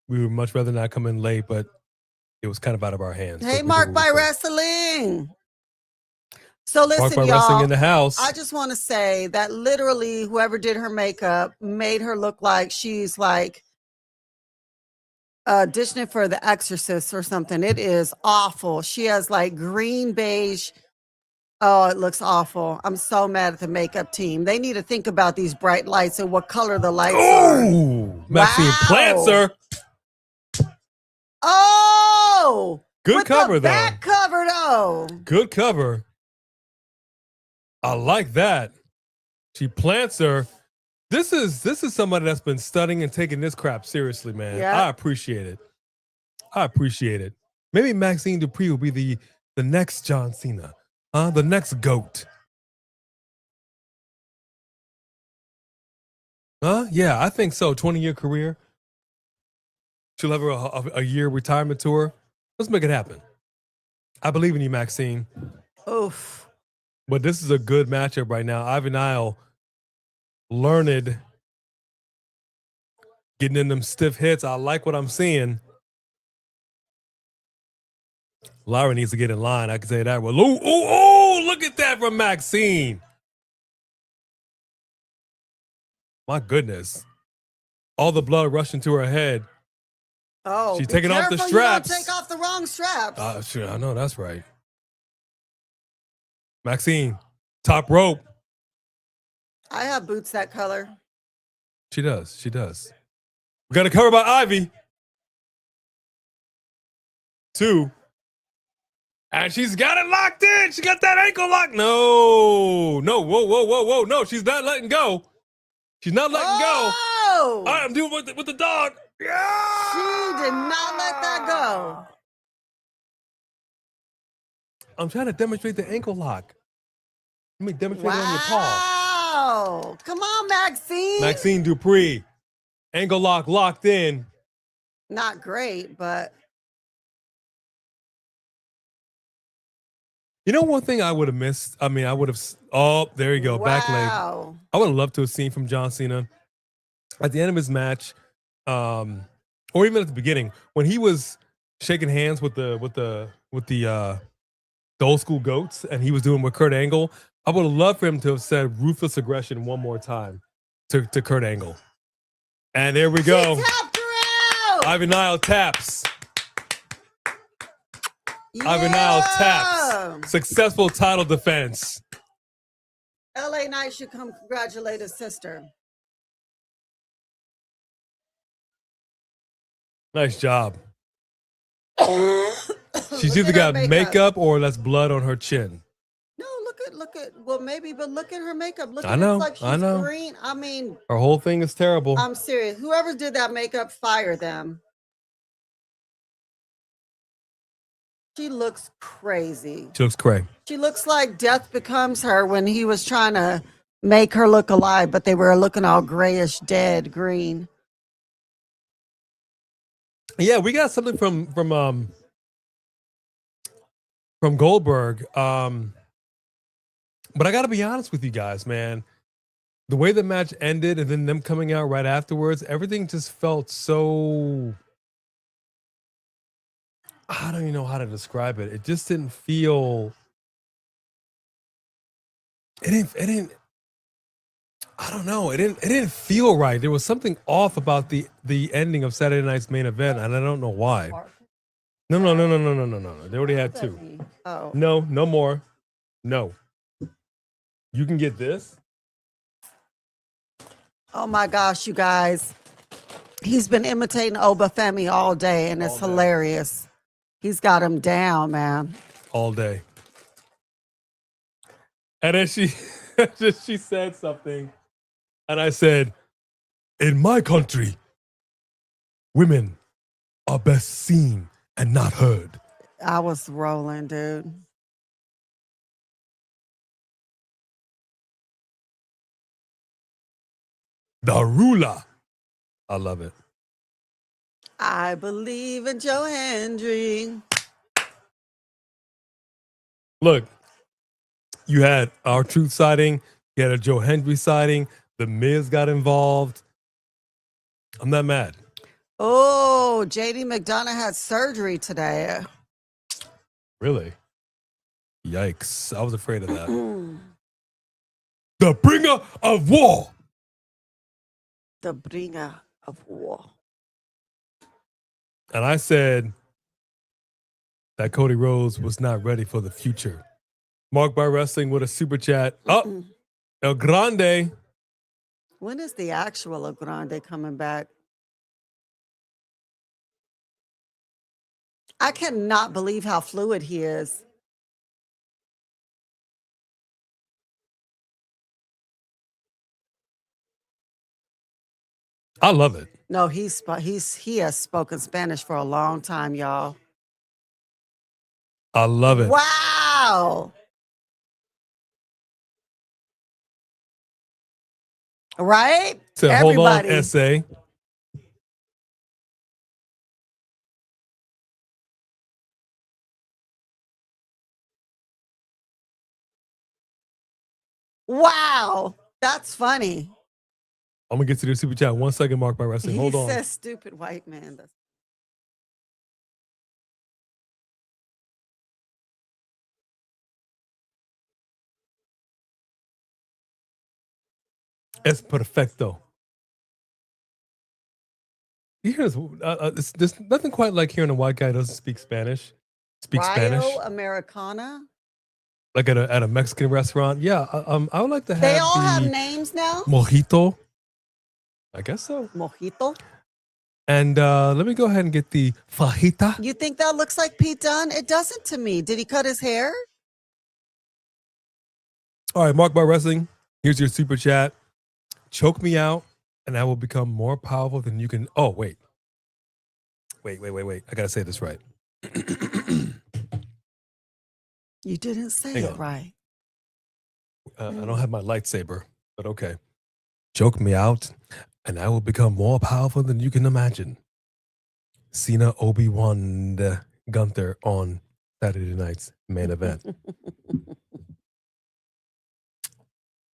C: We would much rather not come in late, but it was kind of out of our hands.
A: Hey, Mark by Wrestling. So
C: Mark
A: listen,
C: by Wrestling in
A: y'all.
C: the house.
A: I just want to say that literally whoever did her makeup made her look like she's like auditioning for The Exorcist or something. It is awful. She has like green beige. Oh, it looks awful. I'm so mad at the makeup team. They need to think about these bright lights and what color the lights are.
C: Oh, Maxine plants her.
A: Oh,
C: good
A: with
C: cover
A: the
C: though.
A: back cover though.
C: Good cover. I like that. She plants her. This is somebody that's been studying and taking this crap seriously, man.
A: Yep.
C: I appreciate it. I appreciate it. Maybe Maxine Dupree will be the next John Cena, the next GOAT. Yeah, I think so. 20-year career. She'll have a year retirement tour. Let's make it happen. I believe in you, Maxine.
A: Oof.
C: But this is a good matchup right now. Ivan Isle, learned, getting in them stiff hits. I like what I'm seeing. Lyra needs to get in line. I can say that. Well, look at that from Maxine. My goodness. All the blood rushing to her head.
A: Oh,
C: she's taking off the straps.
A: You don't take off the wrong straps.
C: Sure, I know that's right. Maxine, top rope.
A: I have boots that color.
C: She does. She does. We got a cover by Ivy. 2. And she's got it locked in. She got that ankle lock. No. Whoa. No, she's not letting go. She's not letting go. All right, I'm doing with the dog. Yeah!
A: She did not let that go.
C: I'm trying to demonstrate the ankle lock. Let me demonstrate it on your paw.
A: Wow. Come on, Maxine.
C: Maxine Dupree. Ankle lock locked in.
A: Not great, but.
C: You know one thing I would have missed? I mean, I would have. Oh, there you go.
A: Wow.
C: Back leg. I would have loved to have seen from John Cena at the end of his match, or even at the beginning when he was shaking hands with the old school goats, and he was doing with Kurt Angle. I would have loved for him to have said ruthless aggression one more time to Kurt Angle. And there we go.
A: She tapped her out.
C: Ivan Isle taps.
A: Yeah.
C: Ivan Isle taps. Successful title defense.
A: LA Knight should come congratulate his sister.
C: Nice job. She's either got makeup or that's blood on her chin.
A: No, look at. Well, maybe, but look at her makeup. Look,
C: I know.
A: Like she's
C: I know.
A: green. I mean,
C: her whole thing is terrible.
A: I'm serious. Whoever did that makeup, fire them. She looks crazy.
C: She looks crazy.
A: She looks like Death Becomes Her when he was trying to make her look alive, but they were looking all grayish, dead, green.
C: Yeah, we got something from Goldberg. But I got to be honest with you guys, man. The way the match ended and then them coming out right afterwards, everything just felt so. I don't even know how to describe it. It just didn't feel. It didn't. I don't know. It didn't feel right. There was something off about the ending of Saturday Night's Main Event, and I don't know why. No. They already had 2.
A: Oh.
C: No more. No. You can get this.
A: Oh my gosh, you guys. He's been imitating Obafemi all day, and it's hilarious. He's got him down, man.
C: All day. And then she said something, and I said, in my country, women are best seen and not heard.
A: I was rolling, dude.
C: The ruler. I love it.
A: I believe in Joe Hendry.
C: Look, you had our truth sighting. You had a Joe Hendry sighting. The Miz got involved. I'm not mad.
A: Oh, JD McDonough had surgery today.
C: Really? Yikes. I was afraid of that. The bringer of war.
A: The bringer of war.
C: And I said that Cody Rhodes was not ready for the future. Marked by Wrestling with a super chat. Oh, El Grande.
A: When is the actual El Grande coming back? I cannot believe how fluid he is.
C: I love it.
A: No, he has spoken Spanish for a long time, y'all.
C: I love it.
A: Wow. Right?
C: So hold on, SA.
A: Wow. That's funny.
C: I'm gonna get to the super chat. 1 second, Marked by Wrestling. Hold on.
A: He says stupid white man.
C: Es perfecto. You hear this? There's nothing quite like hearing a white guy doesn't speak Spanish. Spanish.
A: Americana.
C: Like at a Mexican restaurant. Yeah, I would like to have.
A: They all have names now.
C: Mojito. I guess so.
A: Mojito.
C: And let me go ahead and get the fajita.
A: You think that looks like Pete Dunne? It doesn't to me. Did he cut his hair?
C: All right, Marked by Wrestling. Here's your super chat. Choke me out, and I will become more powerful than you can. Oh, wait. Wait. I gotta say this right.
A: You didn't say it right.
C: I don't have my lightsaber, but okay. Choke me out, and I will become more powerful than you can imagine. Cena Obi-Wan Gunther on Saturday night's main event.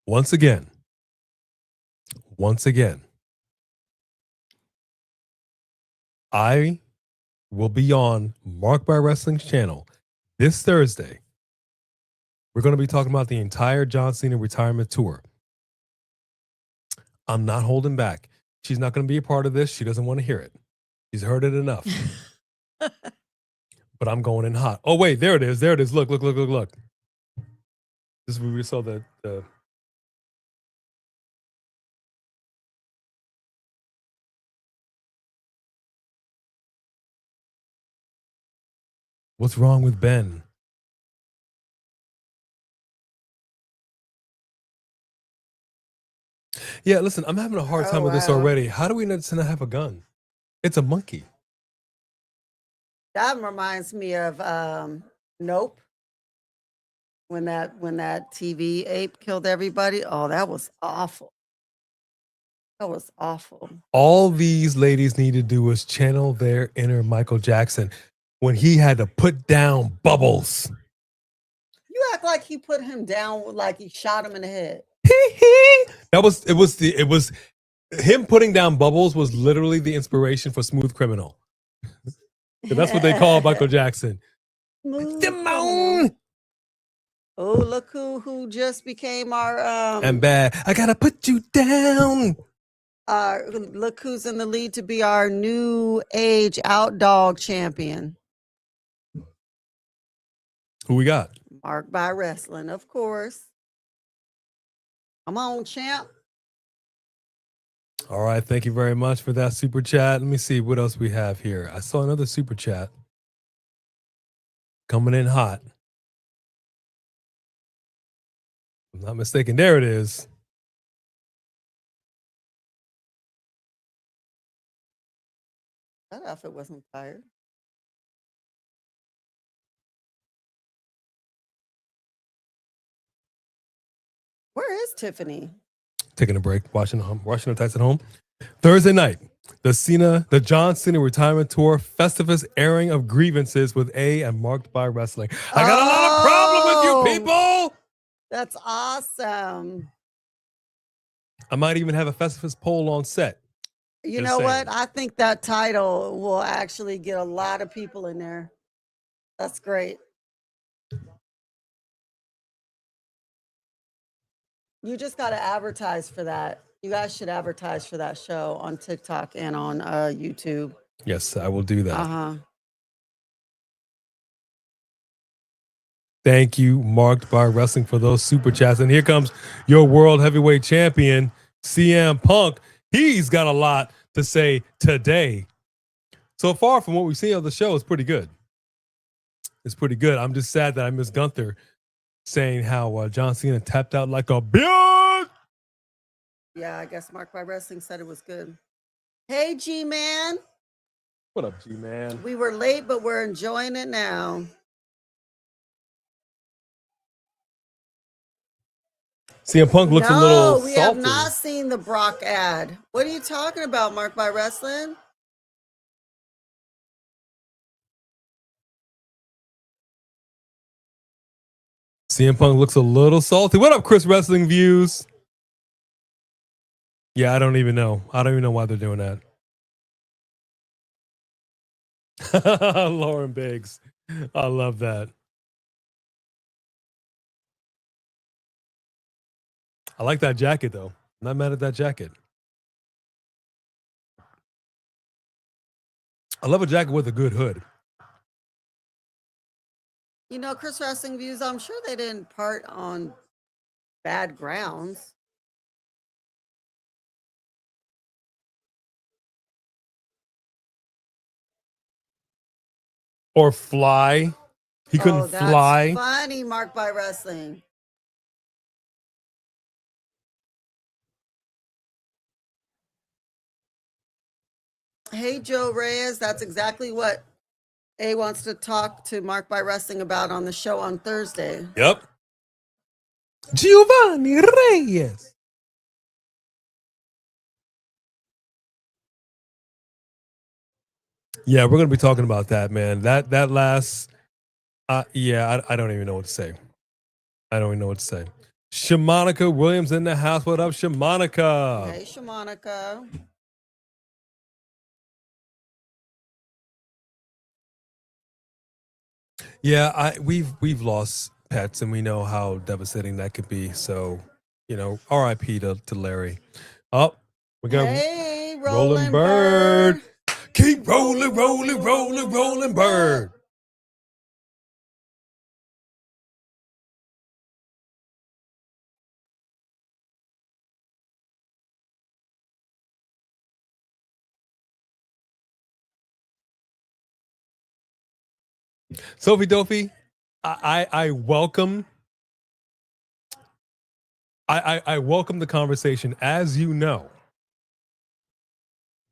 C: Once again, I will be on Marked by Wrestling's channel this Thursday. We're going to be talking about the entire John Cena retirement tour. I'm not holding back. She's not going to be a part of this. She doesn't want to hear it. She's heard it enough. But I'm going in hot. Oh, wait, there it is. Look. This is where we saw the What's wrong with Ben? Yeah, listen, I'm having a hard time with this already. How do we not have a gun? It's a monkey.
A: That reminds me of Nope. When that TV ape killed everybody. Oh, that was awful. That was awful.
C: All these ladies need to do is channel their inner Michael Jackson when he had to put down Bubbles.
A: You act like he put him down like he shot him in the head.
C: It was him putting down Bubbles was literally the inspiration for Smooth Criminal. That's what they call Michael Jackson.
A: Simone. Oh, look who just became our
C: and bad. I gotta put you down.
A: Look who's in the lead to be our new age outdog champion.
C: Who we got?
A: Marked by Wrestling, of course. Come on, champ.
C: All right, thank you very much for that super chat. Let me see what else we have here. I saw another super chat coming in hot. If I'm not mistaken, there it is.
A: That outfit wasn't tired. Where is Tiffany?
C: Taking a break, watching the Tights at home. Thursday night, the John Cena retirement tour, Festivus airing of grievances with A and Marked by Wrestling. I got a lot of problem with you people.
A: That's awesome.
C: I might even have a Festivus poll on set.
A: You
C: Just
A: know what?
C: saying.
A: I think that title will actually get a lot of people in there. That's great. You just got to advertise for that. You guys should advertise for that show on TikTok and on YouTube.
C: Yes, I will do that.
A: Uh-huh.
C: Thank you, Marked by Wrestling, for those super chats. And here comes your world heavyweight champion, CM Punk. He's got a lot to say today. So far from what we've seen on the show, it's pretty good. It's pretty good. I'm just sad that I missed Gunther saying how John Cena tapped out like a bitch.
A: Yeah, I guess Marked by Wrestling said it was good. Hey, G-Man.
C: What up, G-Man?
A: We were late, but we're enjoying it now.
C: CM Punk looks a little
A: No, we
C: salty.
A: have not seen the Brock ad. What are you talking about, Marked by Wrestling?
C: CM Punk looks a little salty. What up, Chris Wrestling Views? Yeah, I don't even know. I don't even know why they're doing that. Lauren Biggs. I love that. I like that jacket, though. I'm not mad at that jacket. I love a jacket with a good hood.
A: You know, Chris Wrestling Views, I'm sure they didn't part on bad grounds.
C: Or fly. He couldn't
A: that's
C: fly.
A: Funny, Marked by Wrestling. Hey, Joe Reyes, that's exactly what A wants to talk to Marked by Wrestling about on the show on Thursday.
C: Yep. Giovanni Reyes. Yeah, we're gonna be talking about that, man. That last, yeah, I don't even know what to say. I don't even know what to say. Shamanica Williams in the house. What up, Shamanica?
A: Hey, Shamanica.
C: Yeah, we've lost pets, and we know how devastating that could be. So, you know, R.I.P. to Larry. Oh, we got
A: Rolling
C: Bird. Keep rolling, rolling, rolling, rolling, Bird. Sophie Dopey, I welcome. I welcome the conversation. As you know,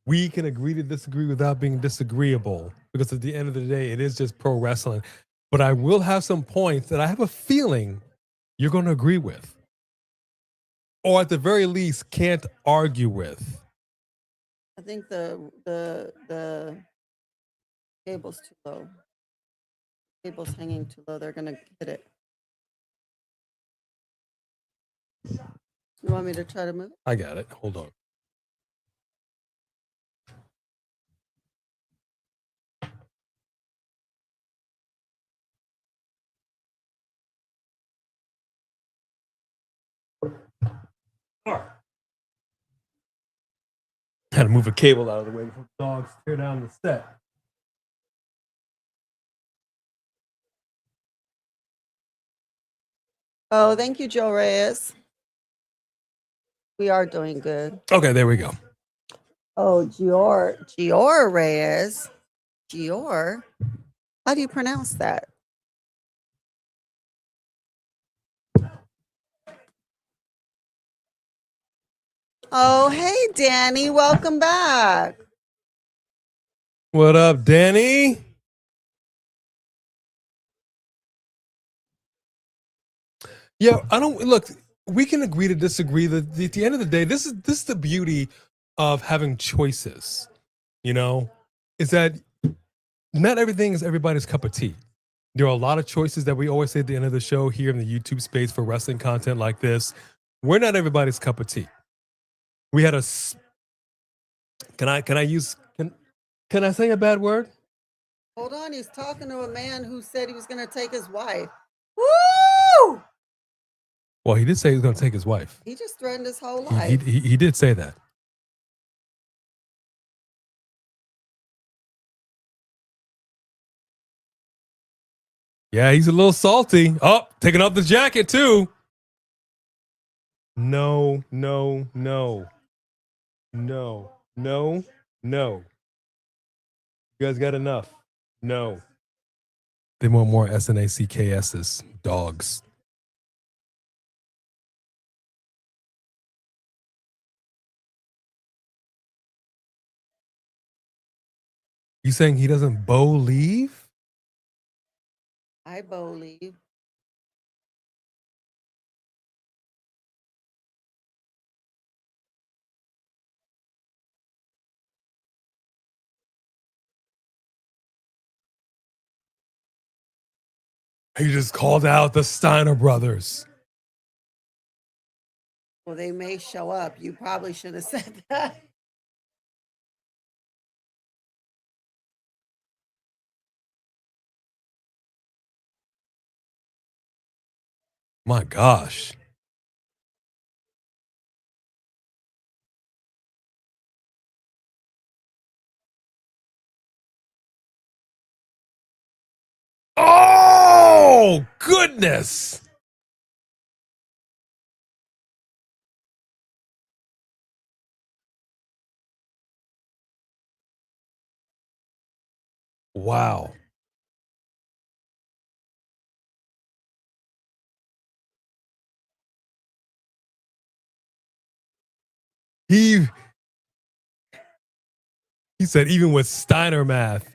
C: we can agree to disagree without being disagreeable, because at the end of the day, it is just pro wrestling. But I will have some points that I have a feeling you're going to agree with, or at the very least, can't argue with.
A: I think the cable's too low. Cable's hanging too low. They're gonna hit it. You want me to try to move it?
C: I got it. Hold on. Had to move a cable out of the way before the dogs tear down the set.
A: Oh, thank you, Joe Reyes. We are doing good.
C: Okay, there we go.
A: Oh, Gior Reyes. Gior? How do you pronounce that? Oh, hey, Danny. Welcome back.
C: What up, Danny? Yeah, I don't look. We can agree to disagree. At the end of the day, this is the beauty of having choices. You know, is that not everything is everybody's cup of tea. There are a lot of choices that we always say at the end of the show here in the YouTube space for wrestling content like this. We're not everybody's cup of tea. We had a. Can I use? Can I say a bad word?
A: Hold on, he's talking to a man who said he was going to take his wife. Woo!
C: Well, he did say he was going to take his wife.
A: He just threatened his whole
C: He,
A: life.
C: he did say that. Yeah, he's a little salty. Oh, taking off the jacket too. No. You guys got enough. No. They want more SNACKS's dogs. You saying he doesn't leave?
A: I believe.
C: He just called out the Steiner brothers.
A: Well, they may show up. You probably should have said that.
C: My gosh. Oh, goodness. Wow. He said even with Steiner math.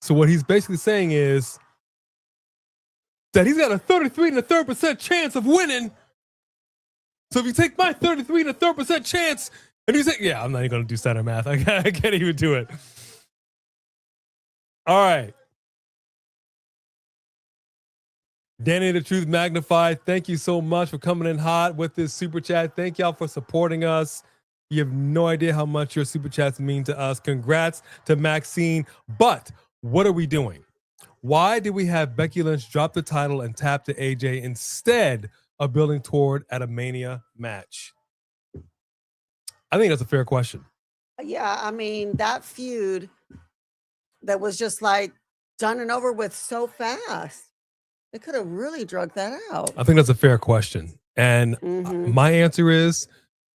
C: So what he's basically saying is that he's got a 33 1/3% chance of winning. So if you take my 33 1/3% chance, and you say, yeah, I'm not even going to do Steiner math. I can't even do it. All right. Danny the Truth Magnified, thank you so much for coming in hot with this super chat. Thank y'all for supporting us. You have no idea how much your super chats mean to us. Congrats to Maxine. But what are we doing? Why did we have Becky Lynch drop the title and tap to AJ instead of building toward at a Mania match? I think that's a fair question.
A: Yeah, I mean, that feud that was just like done and over with so fast. They could have really drug that out.
C: I think that's a fair question. And my answer is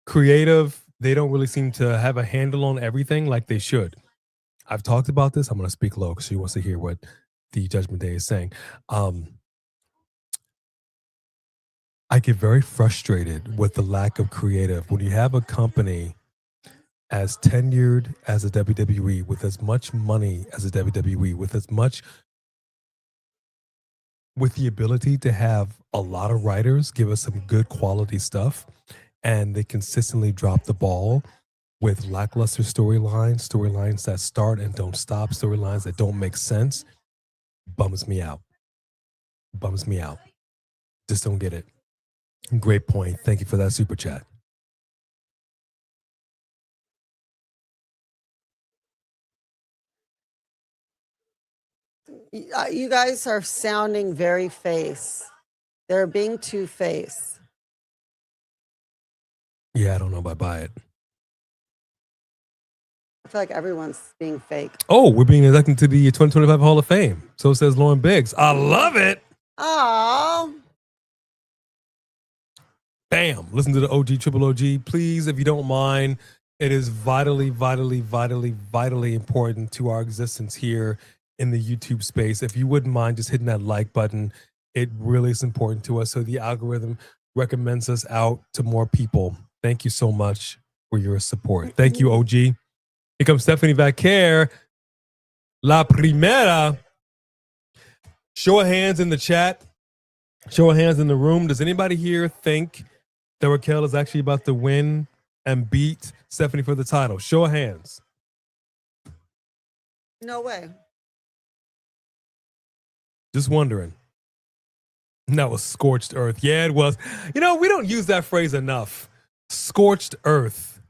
C: creative. They don't really seem to have a handle on everything like they should. I've talked about this. I'm going to speak low because she wants to hear what the Judgment Day is saying. I get very frustrated with the lack of creative. When you have a company as tenured as a WWE, with as much money as a WWE, with the ability to have a lot of writers give us some good quality stuff, and they consistently drop the ball with lackluster storylines that start and don't stop, storylines that don't make sense, bums me out. Just don't get it. Great point. Thank you for that super chat.
A: You guys are sounding very face. They're being two-faced.
C: Yeah, I don't know if I buy it.
A: I feel like everyone's being fake.
C: Oh, we're being elected to the 2025 Hall of Fame. So says Lauren Biggs. I love it.
A: Oh.
C: Bam. Listen to the OG, Triple OG. Please, if you don't mind, it is vitally important to our existence here in the YouTube space. If you wouldn't mind just hitting that like button, it really is important to us. So the algorithm recommends us out to more people. Thank you so much for your support. Thank you, OG. Here comes Stephanie Vaquer. La primera. Show of hands in the chat. Show of hands in the room. Does anybody here think that Raquel is actually about to win and beat Stephanie for the title? Show of hands.
A: No way.
C: Just wondering. And that was scorched earth. Yeah, it was. You know, we don't use that phrase enough. Scorched earth.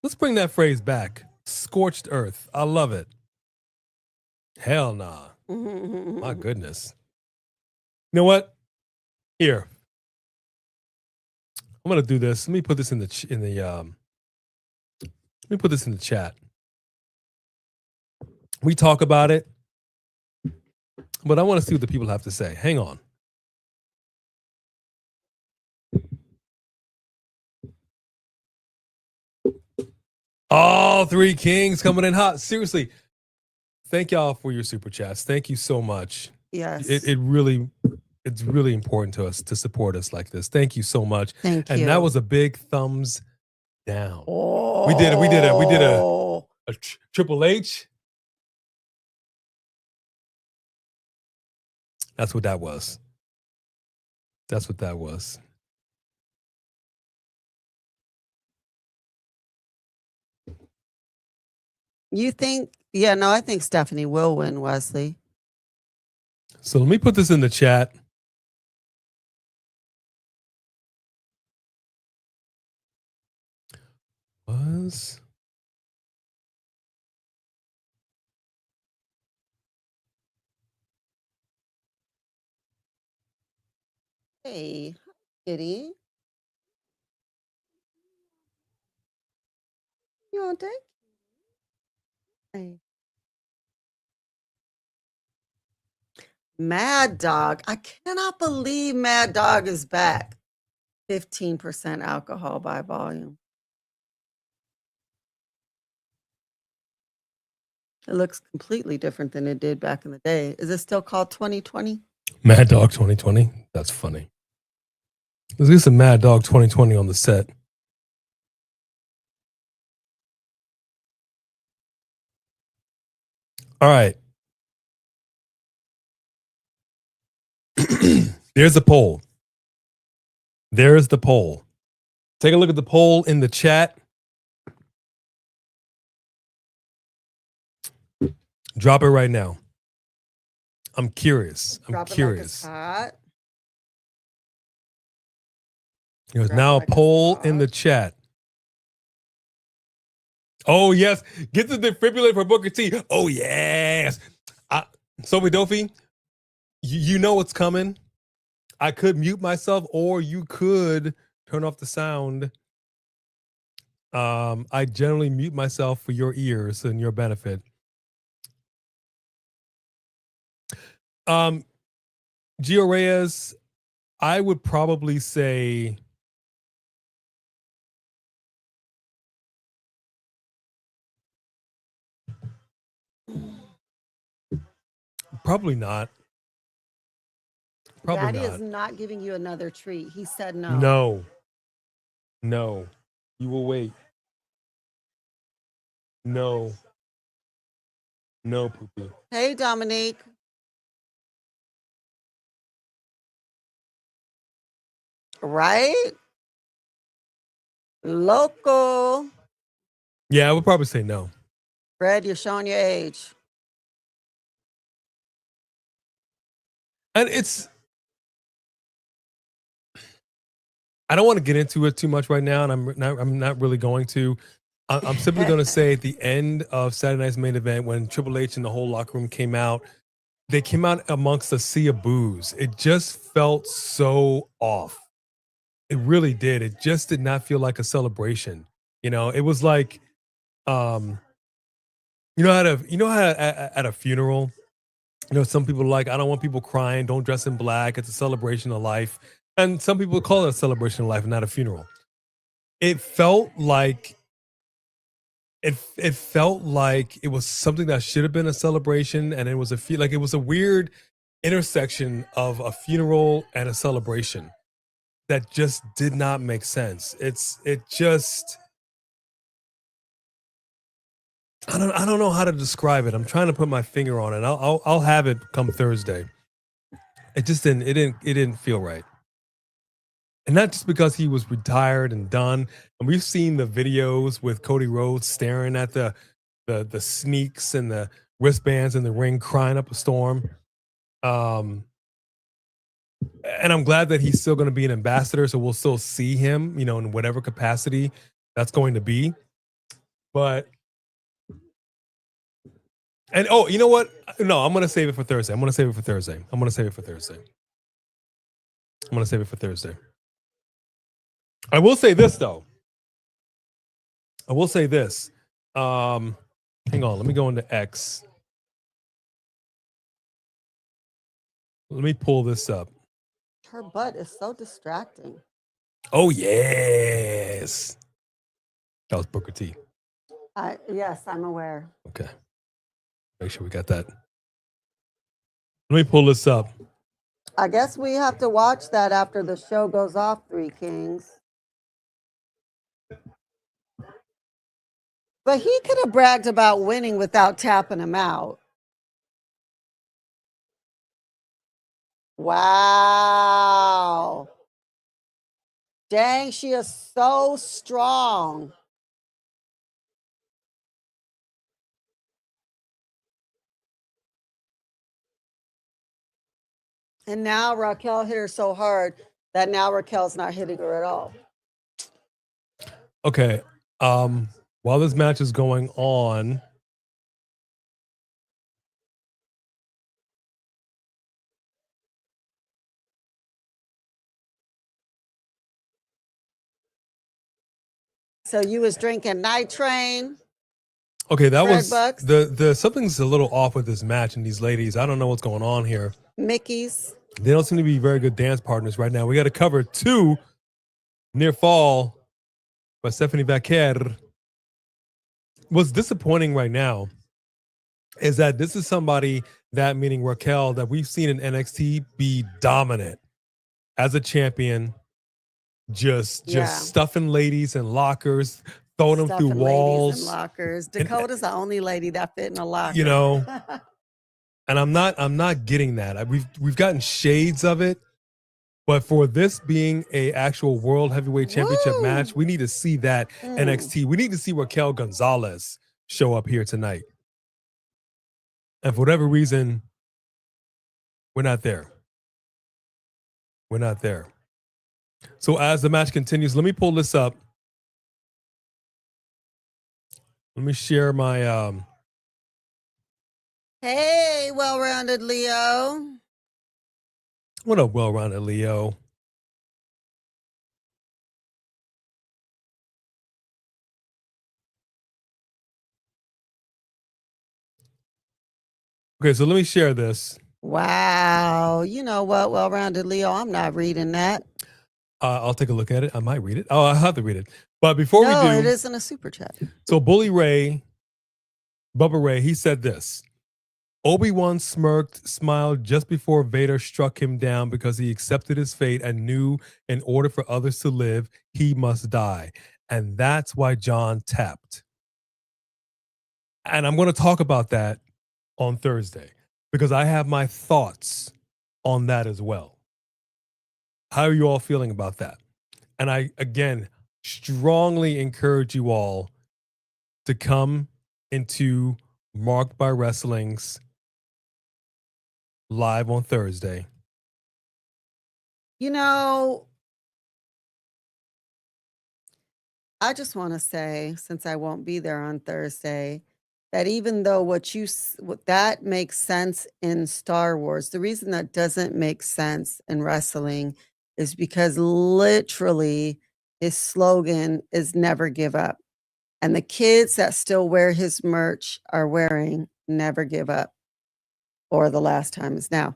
C: Let's bring that phrase back. Scorched earth. I love it. Hell nah. My goodness. You know what? Here. I'm gonna do this. Let me put this in the chat. We talk about it, but I want to see what the people have to say. Hang on. All three kings coming in hot. Seriously, thank y'all for your super chats. Thank you so much.
A: Yes.
C: It's really important to us to support us like this. Thank you so much.
A: Thank you.
C: And that was a big thumbs down.
A: Oh.
C: We did a Triple H. That's what that was. That's what that was.
A: You think? Yeah, no, I think Stephanie will win, Wesley.
C: So let me put this in the chat. Was
A: Hey, Kitty. You on deck? Hey. Mad Dog. I cannot believe Mad Dog is back. 15% alcohol by volume. It looks completely different than it did back in the day. Is it still called 2020?
C: Mad Dog 2020? That's funny. Let's get some Mad Dog 2020 on the set. All right. There's a poll. There's the poll. Take a look at the poll in the chat. Drop it right now. I'm curious. I'm curious. There's now a poll in the chat. Oh, yes. Get the defibrillator for Booker T. Oh, yes. Sophie Dofi, you know what's coming. I could mute myself, or you could turn off the sound. I generally mute myself for your ears and your benefit. Gio Reyes, I would probably say probably not. Probably
A: Daddy
C: not.
A: is not giving you another treat. He said no.
C: No. No. You will wait. No. No, Poopy.
A: Hey, Dominique. Right? Local.
C: Yeah, I would probably say no.
A: Fred, you're showing your age.
C: And I don't want to get into it too much right now, and I'm not really going to. I'm simply going to say at the end of Saturday night's main event, when Triple H and the whole locker room came out, they came out amongst a sea of boos. It just felt so off. It really did. It just did not feel like a celebration. You know, it was like, how at a funeral, some people are like, I don't want people crying. Don't dress in black. It's a celebration of life. And some people call it a celebration of life, not a funeral. It felt like it felt like it was something that should have been a celebration, and it was it was a weird intersection of a funeral and a celebration that just did not make sense. I don't know how to describe it. I'm trying to put my finger on it. I'll have it come Thursday. It just didn't feel right. And not just because he was retired and done. And we've seen the videos with Cody Rhodes staring at the sneaks and the wristbands in the ring, crying up a storm. And I'm glad that he's still going to be an ambassador, so we'll still see him, in whatever capacity that's going to be. But you know what? No, I'm going to save it for Thursday. I will say this though. Hang on, let me go into X. Let me pull this up.
A: Her butt is so distracting.
C: Oh, yes. That was Booker T.
A: Yes, I'm aware.
C: Okay. Make sure we got that. Let me pull this up.
A: I guess we have to watch that after the show goes off, Three Kings. But he could have bragged about winning without tapping him out. Wow. Dang, she is so strong. And now Raquel hit her so hard that now Raquel's not hitting her at all.
C: Okay. While this match is going on,
A: So you was drinking Night Train.
C: okay, that
A: Red
C: was
A: Bucks.
C: the something's a little off with this match and these ladies. I don't know what's going on here.
A: Mickey's.
C: They don't seem to be very good dance partners right now. We got to cover 2 near fall by Stephanie Vaquer. What's disappointing right now is that this is somebody that, meaning Raquel, that we've seen in NXT be dominant as a champion, just stuffing ladies in lockers, throwing them through walls.
A: Ladies in lockers. Dakota's the only lady that fit in a locker.
C: And I'm not getting that. We've gotten shades of it, but for this being a actual World Heavyweight Championship match, we need to see that NXT. We need to see Raquel Gonzalez show up here tonight. And for whatever reason, we're not there. So as the match continues, let me pull this up. Let me share my
A: Hey, well-rounded Leo.
C: what up, well-rounded Leo? Okay, so let me share this.
A: Wow. You know what, well-rounded Leo? I'm not reading that.
C: I'll take a look at it. I might read it. Oh, I'll have to read it. But before we do,
A: it isn't a super chat.
C: So Bully Ray, Bubba Ray, he said this. Obi-Wan smirked, smiled just before Vader struck him down because he accepted his fate and knew in order for others to live, he must die. And that's why John tapped. And I'm going to talk about that on Thursday because I have my thoughts on that as well. How are you all feeling about that? And I, again, strongly encourage you all to come into Marked by Wrestling's live on Thursday.
A: I just want to say, since I won't be there on Thursday, that even though what that makes sense in Star Wars, the reason that doesn't make sense in wrestling is because literally his slogan is never give up. And the kids that still wear his merch are wearing never give up, or the last time is now.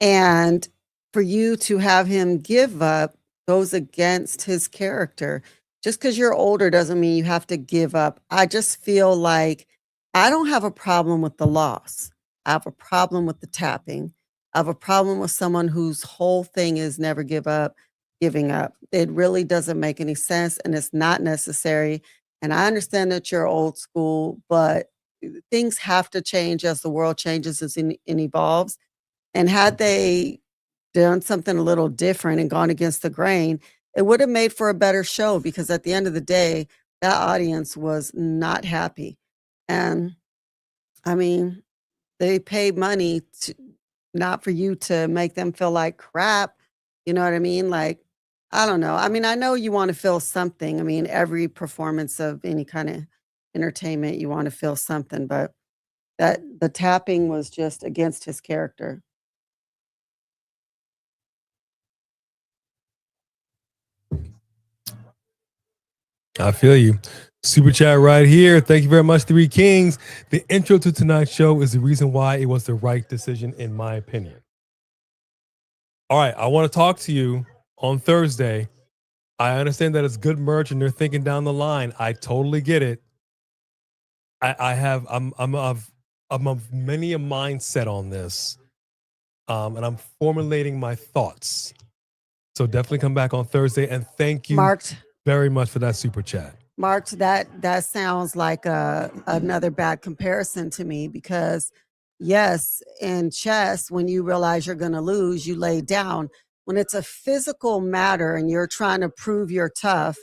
A: And for you to have him give up goes against his character. Just because you're older doesn't mean you have to give up. I just feel like I don't have a problem with the loss. I have a problem with the tapping. I have a problem with someone whose whole thing is never give up, giving up. It really doesn't make any sense and it's not necessary. And I understand that you're old school, but things have to change as the world changes and evolves. And had they done something a little different and gone against the grain, it would have made for a better show because at the end of the day, that audience was not happy. And I mean, they pay money to not for you to make them feel like crap. You know what I mean? Like, I don't know. I mean, I know you want to feel something. I mean, every performance of any kind of entertainment, you want to feel something, but that the tapping was just against his character.
C: I feel you. Super chat right here. Thank you very much, Three Kings. The intro to tonight's show is the reason why it was the right decision, in my opinion. All right, I want to talk to you on Thursday. I understand that it's good merch and they're thinking down the line. I totally get it. I'm of many a mindset on this, and I'm formulating my thoughts. So definitely come back on Thursday, and thank you
A: Marked,
C: very much for that super chat.
A: marked that sounds like another bad comparison to me because yes, in chess, when you realize you're going to lose, you lay down. When it's a physical matter and you're trying to prove you're tough,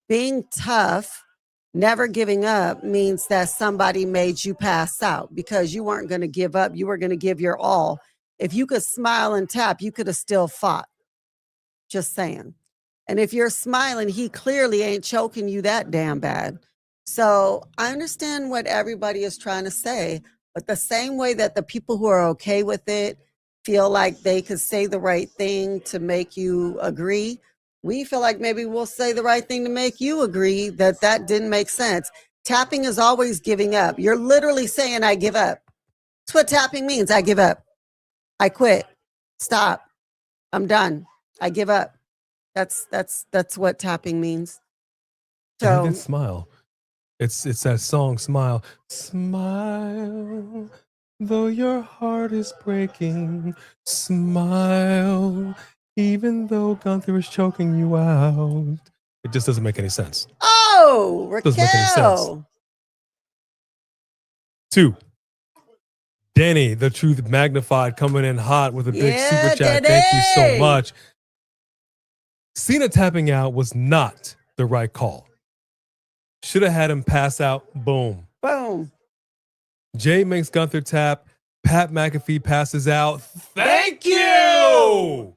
A: being tough, never giving up means that somebody made you pass out because you weren't going to give up. You were going to give your all. If you could smile and tap, you could have still fought. Just saying. And if you're smiling, he clearly ain't choking you that damn bad. So I understand what everybody is trying to say, but the same way that the people who are okay with it feel like they could say the right thing to make you agree, we feel like maybe we'll say the right thing to make you agree that that didn't make sense. Tapping is always giving up. You're literally saying, I give up. That's what tapping means. I give up. I quit. Stop. I'm done. I give up. That's what tapping means.
C: So
A: So
C: that smile. It's that song, Smile. Smile, though your heart is breaking. Smile, even though Gunther is choking you out. It just doesn't make any sense.
A: oh,
C: Doesn't make any sense.
A: Raquel.
C: 2. Denny, the truth magnified, coming in hot with a big super chat.
A: Denny.
C: Thank you so much. Cena tapping out was not the right call. Should have had him pass out. Boom.
A: Boom.
C: Jay makes Gunther tap. Pat McAfee passes out. Thank you.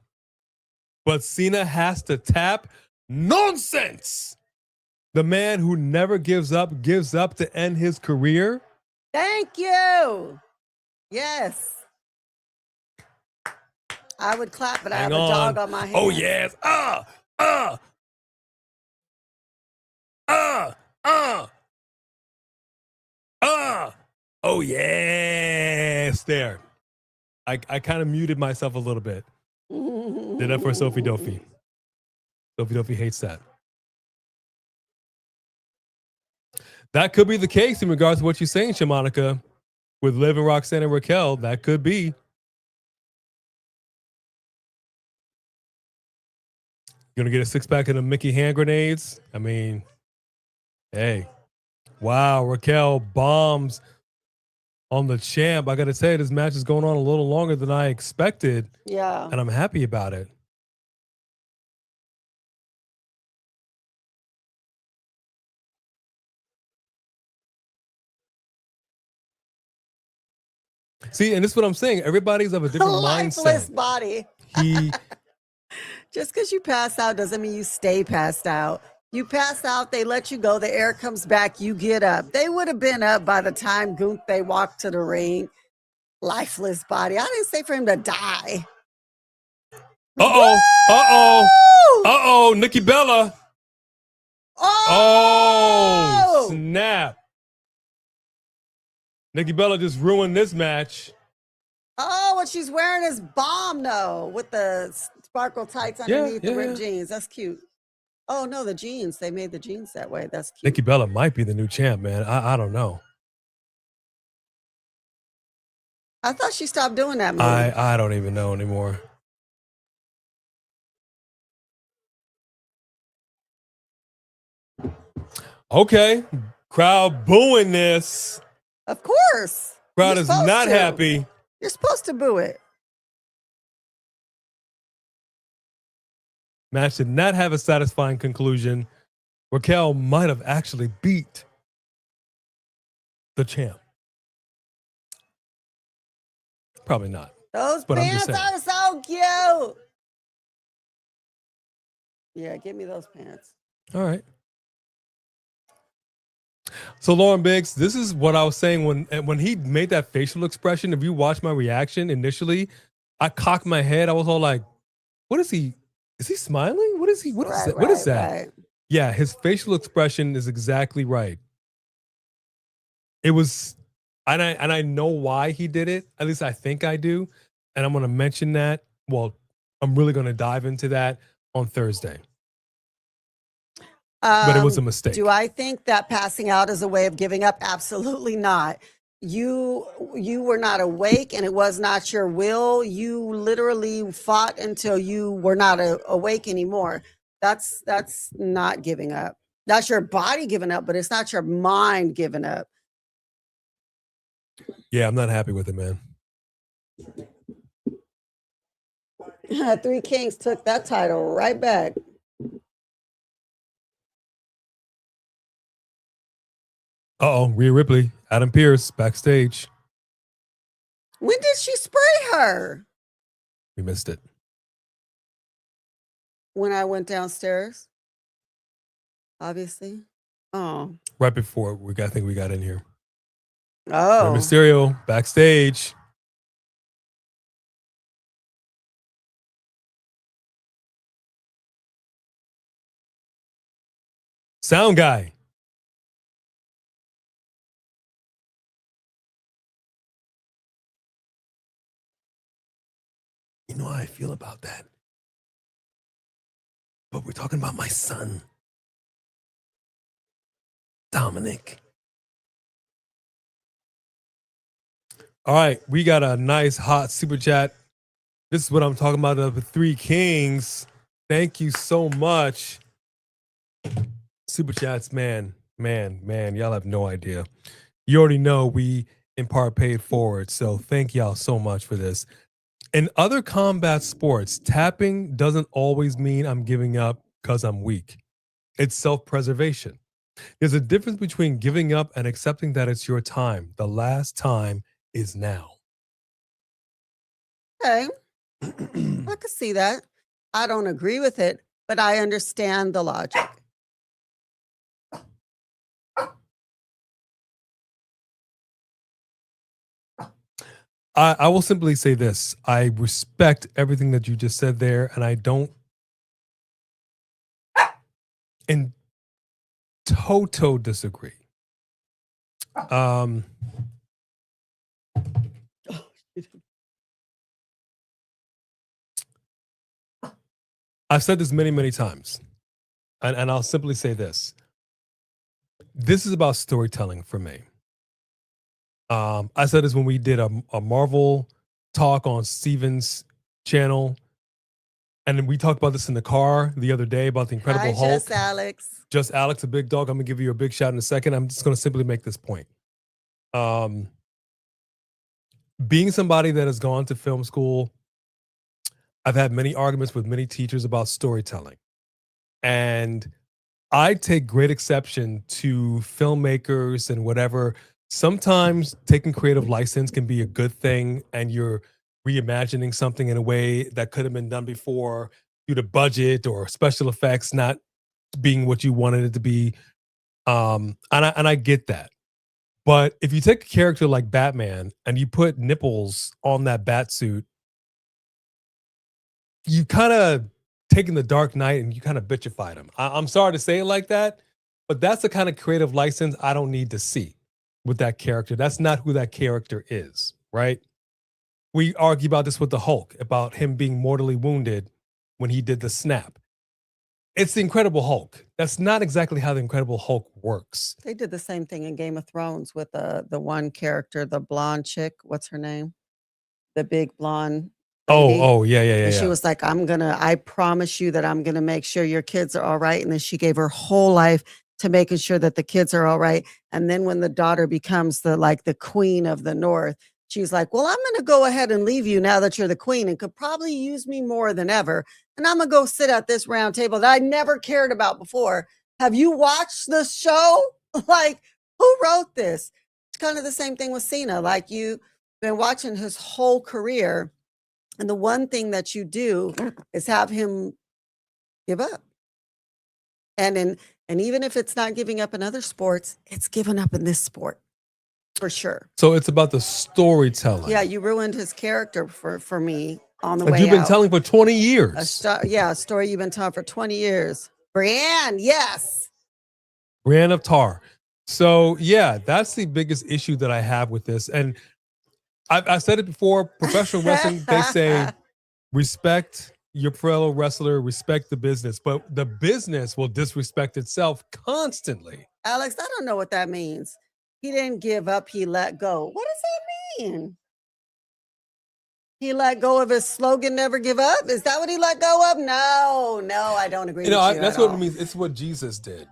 C: But Cena has to tap. Nonsense. The man who never gives up to end his career.
A: Thank you. Yes. I would clap, but I have a dog on my hand.
C: Oh, yes. Oh, yes. There. I kind of muted myself a little bit. Did that for Sophie Dofi. Sophie Dofi hates that. That could be the case in regards to what you're saying, Shamanica. With Liv and Roxanne and Raquel, that could be. You're going to get a six-pack of the Mickey hand grenades? I mean, hey. Wow, Raquel bombs on the champ. I got to say, this match is going on a little longer than I expected.
A: Yeah.
C: And I'm happy about it. See, and this is what I'm saying. Everybody's of a different
A: Lifeless
C: mindset.
A: body. Just because you pass out doesn't mean you stay passed out. You pass out, they let you go, the air comes back, you get up. They would have been up by the time they walked to the ring. Lifeless body. I didn't say for him to die.
C: Uh-oh, Nikki Bella. Oh, snap. Nikki Bella just ruined this match.
A: Oh, what she's wearing is bomb, though, with the sparkle tights underneath the ripped jeans. That's cute. Oh, no, the jeans. They made the jeans that way. That's cute.
C: Nikki Bella might be the new champ, man. I don't know.
A: I thought she stopped doing that move.
C: I don't even know anymore. Okay. Crowd booing this.
A: Of course.
C: Crowd is not happy.
A: You're supposed to boo it.
C: Match did not have a satisfying conclusion. Raquel might have actually beat the champ. Probably not.
A: Those
C: But I'm just
A: pants
C: saying.
A: are so cute. Yeah, give me those pants.
C: All right. So Lauren Biggs, this is what I was saying when he made that facial expression. If you watch my reaction initially, I cocked my head. I was all like, "What is he? Is he smiling? What is he? What is that? What is that?"
A: Right.
C: Yeah, his facial expression is exactly right. It was, and I know why he did it. At least I think I do, and I'm going to mention that. Well, I'm really going to dive into that on Thursday. But it was a mistake.
A: Do I think that passing out is a way of giving up? Absolutely not. You were not awake, and it was not your will. You literally fought until you were not awake anymore. That's not giving up. That's your body giving up, but it's not your mind giving up.
C: Yeah, I'm not happy with it, man.
A: Three Kings took that title right back.
C: Uh-oh, Rhea Ripley, Adam Pearce, backstage.
A: When did she spray her?
C: We missed it.
A: When I went downstairs, obviously. Oh.
C: Right before I think we got in here.
A: Oh.
C: Rey Mysterio, backstage. Sound guy. You know how I feel about that. But we're talking about my son, Dominic. All right, we got a nice hot super chat. This is what I'm talking about, the Three Kings. Thank you so much. Super chats, man. Y'all have no idea. You already know we in part paid forward. So thank y'all so much for this. In other combat sports, tapping doesn't always mean I'm giving up because I'm weak. It's self-preservation. There's a difference between giving up and accepting that it's your time. The last time is now.
A: Okay. I can see that. I don't agree with it, but I understand the logic.
C: I will simply say this. I respect everything that you just said there, and I don't in total disagree. I've said this many times, and I'll simply say this. This is about storytelling for me. I said this when we did a Marvel talk on Steven's channel, and then we talked about this in the car the other day about the Incredible Hulk.
A: Just Alex.
C: Just Alex, a big dog. I'm gonna give you a big shout in a second. I'm just gonna simply make this point. Being somebody that has gone to film school, I've had many arguments with many teachers about storytelling. And I take great exception to filmmakers and whatever. Sometimes taking creative license can be a good thing, and you're reimagining something in a way that could have been done before due to budget or special effects not being what you wanted it to be. And I get that. But if you take a character like Batman and you put nipples on that bat suit, you kind of taken the Dark Knight and you kind of bitchified him. I'm sorry to say it like that, but that's the kind of creative license I don't need to see with that character. That's not who that character is, right? We argue about this with the Hulk, about him being mortally wounded when he did the snap. It's the Incredible Hulk. That's not exactly how the Incredible Hulk works.
A: They did the same thing in Game of Thrones with the one character, the blonde chick. What's her name? The big blonde lady.
C: Yeah.
A: And she was like, I promise you that I'm going to make sure your kids are all right. And then she gave her whole life to making sure that the kids are all right. And then when the daughter becomes the queen of the North, she's like, well, I'm going to go ahead and leave you now that you're the queen and could probably use me more than ever. And I'm going to go sit at this round table that I never cared about before. Have you watched the show? Like, who wrote this? It's kind of the same thing with Cena. Like, you been watching his whole career, and the one thing that you do is have him give up. And even if it's not giving up in other sports, it's giving up in this sport for sure.
C: So it's about the storytelling.
A: Yeah, you ruined his character for me on the
C: Like
A: way
C: you've been
A: out.
C: telling for 20 years.
A: A story you've been telling for 20 years. Brienne, yes.
C: Brienne of Tar. So yeah, that's the biggest issue that I have with this. And I said it before, professional wrestling, they say respect your fellow wrestler, respect the business, but the business will disrespect itself constantly.
A: Alex, I don't know what that means. He didn't give up, he let go. What does that mean? He let go of his slogan, never give up? Is that what he let go of? No, I don't agree with you
C: That's
A: at
C: what
A: all.
C: it means. It's what Jesus did.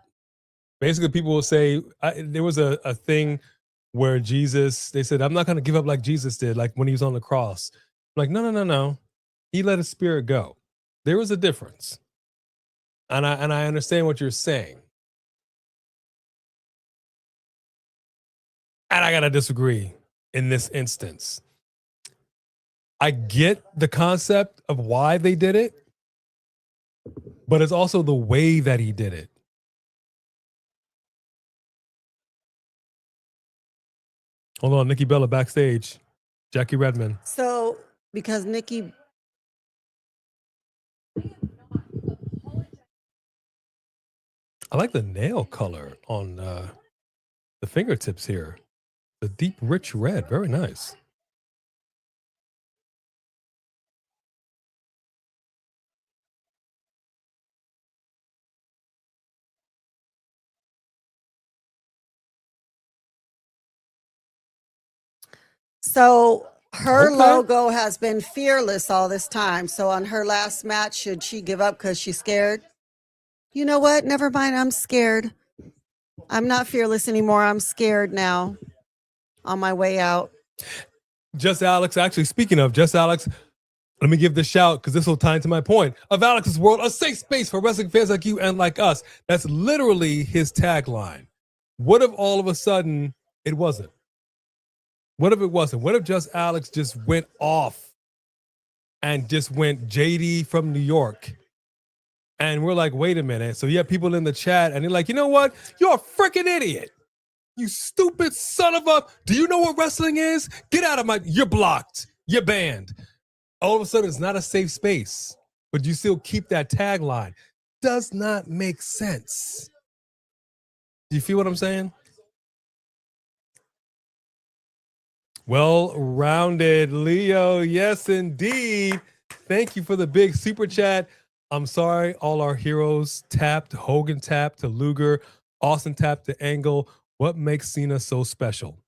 C: Basically, people will say, there was a thing where Jesus, they said, I'm not going to give up like Jesus did, like when he was on the cross. I'm like, no. He let his spirit go. There was a difference. And I understand what you're saying. And I got to disagree in this instance. I get the concept of why they did it, but it's also the way that he did it. Hold on, Nikki Bella backstage, Jackie Redmond.
A: So, because Nikki...
C: I like the nail color on the fingertips here. The deep, rich red. Very nice.
A: So her
C: Okay.
A: logo has been fearless all this time. So on her last match, should she give up because she's scared? You know what? Never mind. I'm scared. I'm not fearless anymore. I'm scared now on my way out.
C: Just Alex, actually, speaking of Just Alex, let me give this shout because this will tie into my point of Alex's World, a safe space for wrestling fans like you and like us. That's literally his tagline. What if all of a sudden it wasn't? What if it wasn't? What if Just Alex just went off and just went JD from New York? And we're like, wait a minute. So you have people in the chat and they're like, you know what? You're a freaking idiot. You stupid son of a, do you know what wrestling is? Get out of my, you're blocked. You're banned. All of a sudden, it's not a safe space, but you still keep that tagline. Does not make sense. Do you feel what I'm saying? Well-rounded, Leo. Yes, indeed. Thank you for the big super chat. I'm sorry, all our heroes tapped. Hogan tapped to Luger. Austin tapped to Angle. What makes Cena so special?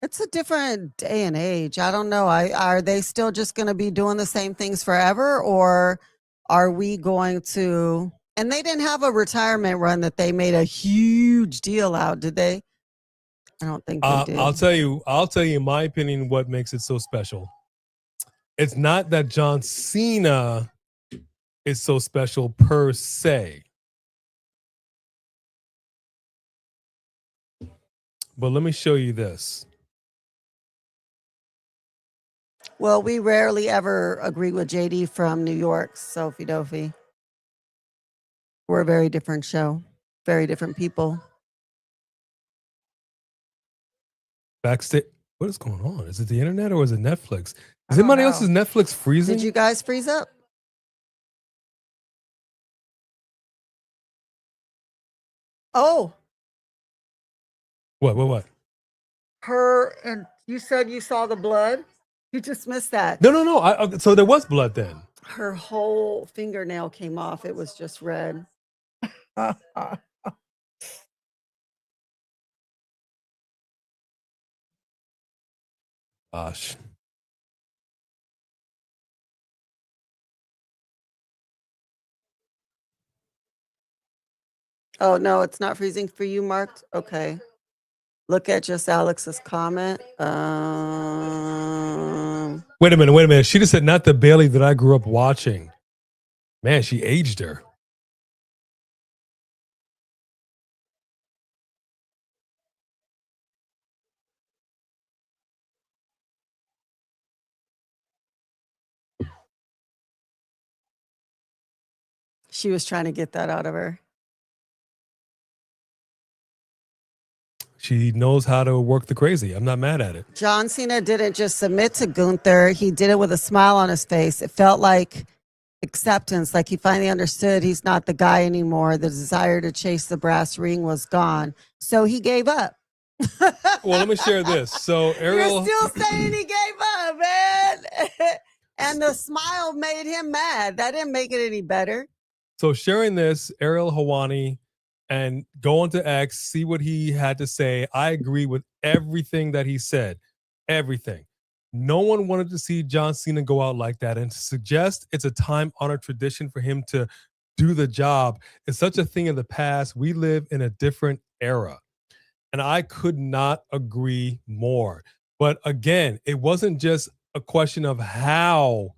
A: It's a different day and age. I don't know. Are they still just going to be doing the same things forever, or are we going to? And they didn't have a retirement run that they made a huge deal out, did they? I don't think they did.
C: I'll tell you in my opinion what makes it so special. It's not that John Cena is so special per se. But let me show you this.
A: Well, we rarely ever agree with JD from New York, Sophie Dophie. We're a very different show, very different people.
C: Backstage. What is going on? Is it the internet or is it Netflix? Is anybody else's Netflix freezing?
A: Did you guys freeze up? Oh.
C: What?
A: Her, and you said you saw the blood? You just missed that.
C: No. So there was blood then.
A: Her whole fingernail came off. It was just red.
C: Gosh.
A: Oh, no, it's not freezing for you, Mark? Okay. Look at just Alex's comment.
C: Wait a minute. She just said not the Bailey that I grew up watching. Man, she aged her.
A: She was trying to get that out of her.
C: She knows how to work the crazy. I'm not mad at it.
A: John Cena didn't just submit to Gunther. He did it with a smile on his face. It felt like acceptance, like he finally understood he's not the guy anymore. The desire to chase the brass ring was gone. So he gave up.
C: Well, let me share this. So Ariel,
A: You're still saying he gave up, man. And the smile made him mad. That didn't make it any better.
C: so sharing this, Ariel Hawani, and go onto X, see what he had to say. I agree with everything that he said. Everything. No one wanted to see John Cena go out like that, and to suggest it's a time-honored tradition for him to do the job is such a thing of the past. We live in a different era. And I could not agree more. But again, it wasn't just a question of how,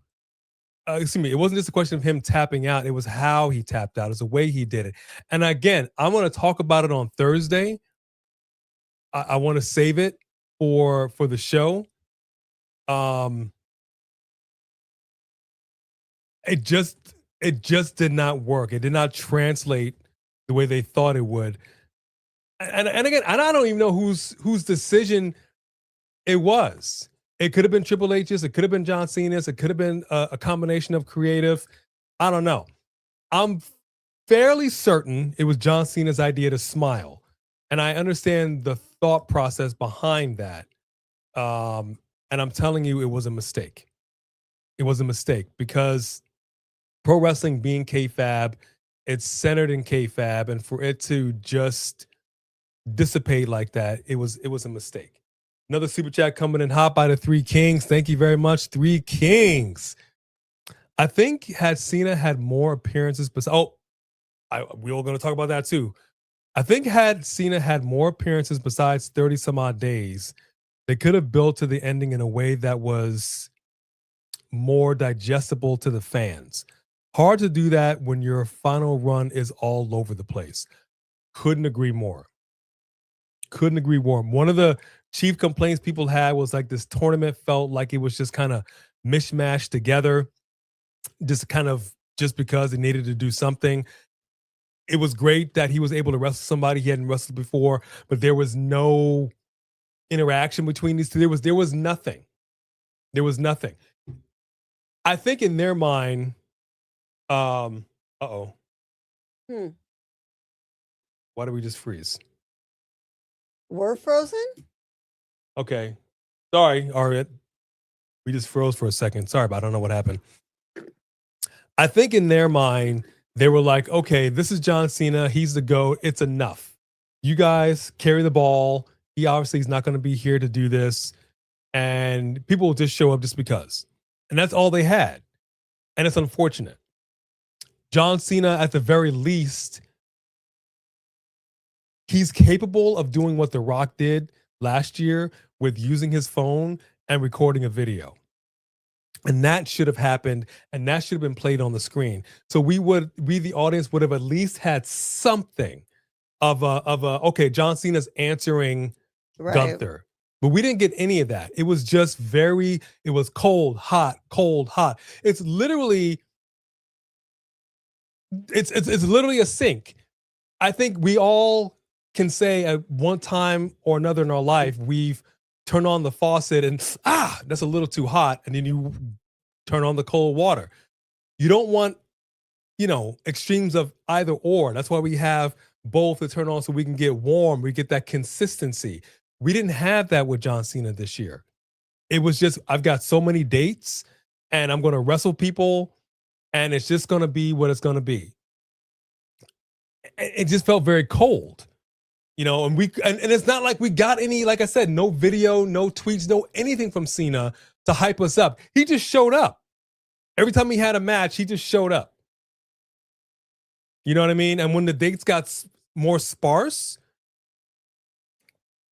C: it wasn't just a question of him tapping out. It was how he tapped out. It's the way he did it. And again, I'm going to talk about it on Thursday. I want to save it for the show. It just did not work. It did not translate the way they thought it would. And again, I don't even know whose decision it was. It could have been Triple H's. It could have been John Cena's. It could have been a combination of creative. I don't know. I'm fairly certain it was John Cena's idea to smile. And I understand the thought process behind that. And I'm telling you, it was a mistake. It was a mistake because pro wrestling being kayfabe, it's centered in kayfabe. And for it to just dissipate like that, it was a mistake. Another super chat coming in hot by the Three Kings. Thank you very much, Three Kings. I think had Cena had more appearances, we were going to talk about that too. I think had Cena had more appearances besides 30 some odd days, they could have built to the ending in a way that was more digestible to the fans. Hard to do that when your final run is all over the place. Couldn't agree more. Couldn't agree more. One of the chief complaints people had was like this tournament felt like it was just kind of mishmashed together, just because he needed to do something. It was great that he was able to wrestle somebody he hadn't wrestled before, but there was no interaction between these two. There was nothing. There was nothing. I think in their mind, Why did we just freeze?
A: We're frozen?
C: Okay. Sorry, Ariat. We just froze for a second. Sorry, but I don't know what happened. I think in their mind, they were like, okay, this is John Cena. He's the GOAT. It's enough. You guys carry the ball. He obviously is not going to be here to do this. And people will just show up just because. And that's all they had. And it's unfortunate. John Cena, at the very least, he's capable of doing what The Rock did last year with using his phone and recording a video. And that should have happened, and that should have been played on the screen. So we, the audience, would have at least had something of okay, John Cena's answering Gunther. But we didn't get any of that. It was just it was cold, hot, cold, hot. It's literally, it's literally a sink. I think we all can say at one time or another in our life, we've turned on the faucet and that's a little too hot. And then you turn on the cold water. You don't want, extremes of either or. That's why we have both to turn on so we can get warm. We get that consistency. We didn't have that with John Cena this year. It was just, I've got so many dates and I'm going to wrestle people and it's just going to be what it's going to be. It just felt very cold, and it's not like we got any, like I said, no video, no tweets, no anything from Cena to hype us up. He just showed up. Every time he had a match, he just showed up. You know what I mean? And when the dates got more sparse,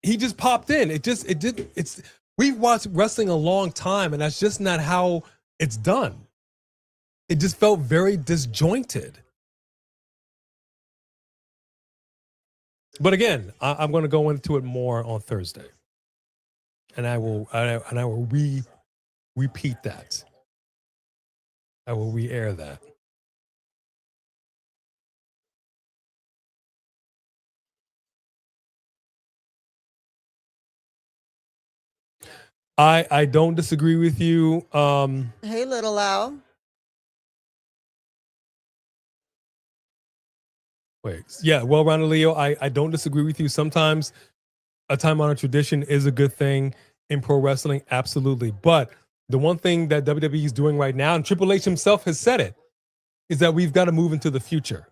C: he just popped in. We've watched wrestling a long time, and that's just not how it's done. It just felt very disjointed. But again, I'm going to go into it more on Thursday, and I will repeat that. I will re-air that. I don't disagree with you.
A: Hey, little Al.
C: Wait, yeah, well-rounded Leo. I don't disagree with you. Sometimes a time-honored tradition is a good thing in pro wrestling, absolutely. But the one thing that WWE is doing right now, and Triple H himself has said it, is that we've got to move into the future.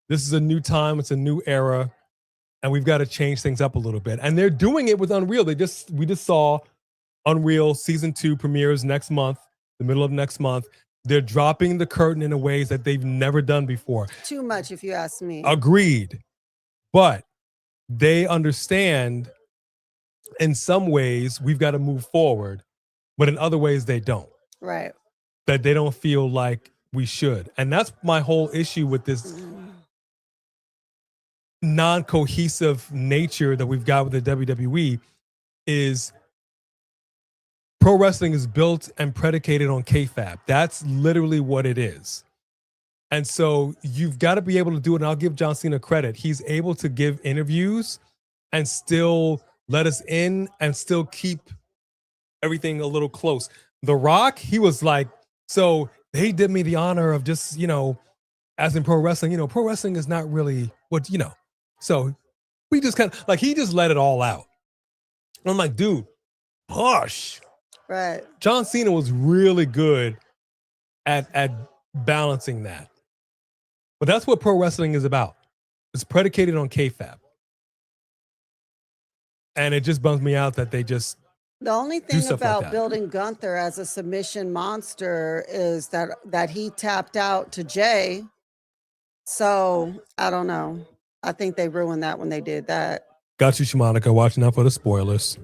C: This is a new time, it's a new era, and we've got to change things up a little bit. And they're doing it with Unreal. We just saw Unreal season 2 premieres next month, the middle of next month. They're dropping the curtain in a ways that they've never done before.
A: Too much, if you ask me.
C: Agreed. But they understand in some ways we've got to move forward, but in other ways they don't.
A: Right.
C: That they don't feel like we should. And that's my whole issue with this non-cohesive nature that we've got with the WWE is pro wrestling is built and predicated on kayfabe. That's literally what it is. And so you've got to be able to do it. And I'll give John Cena credit. He's able to give interviews and still let us in and still keep everything a little close. The Rock, he was like, so they did me the honor of just, as in pro wrestling, pro wrestling is not really what, So we just kind of like, he just let it all out. And I'm like, dude, push.
A: Right.
C: John Cena was really good at balancing that. But that's what pro wrestling is about. It's predicated on kayfabe. And it just bums me out that they just
A: The only thing
C: stuff like
A: about
C: that.
A: building Gunther as a submission monster is that he tapped out to Jay. So I don't know. I think they ruined that when they did that.
C: got you, Shimonica, watching out for the spoilers.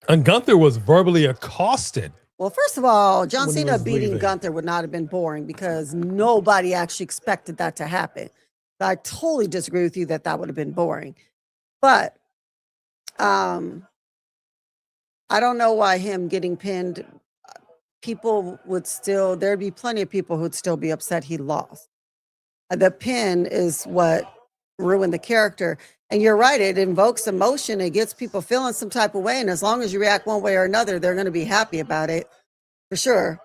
C: And Gunther was verbally accosted.
A: Well, first of all, John
C: When he
A: Cena
C: was
A: beating
C: leaving.
A: Gunther would not have been boring because nobody actually expected that to happen. I totally disagree with you that would have been boring. But I don't know why him getting pinned, there'd be plenty of people who'd still be upset he lost. The pin is what ruined the character. And you're right, it invokes emotion. It gets people feeling some type of way. And as long as you react one way or another, they're going to be happy about it. For sure.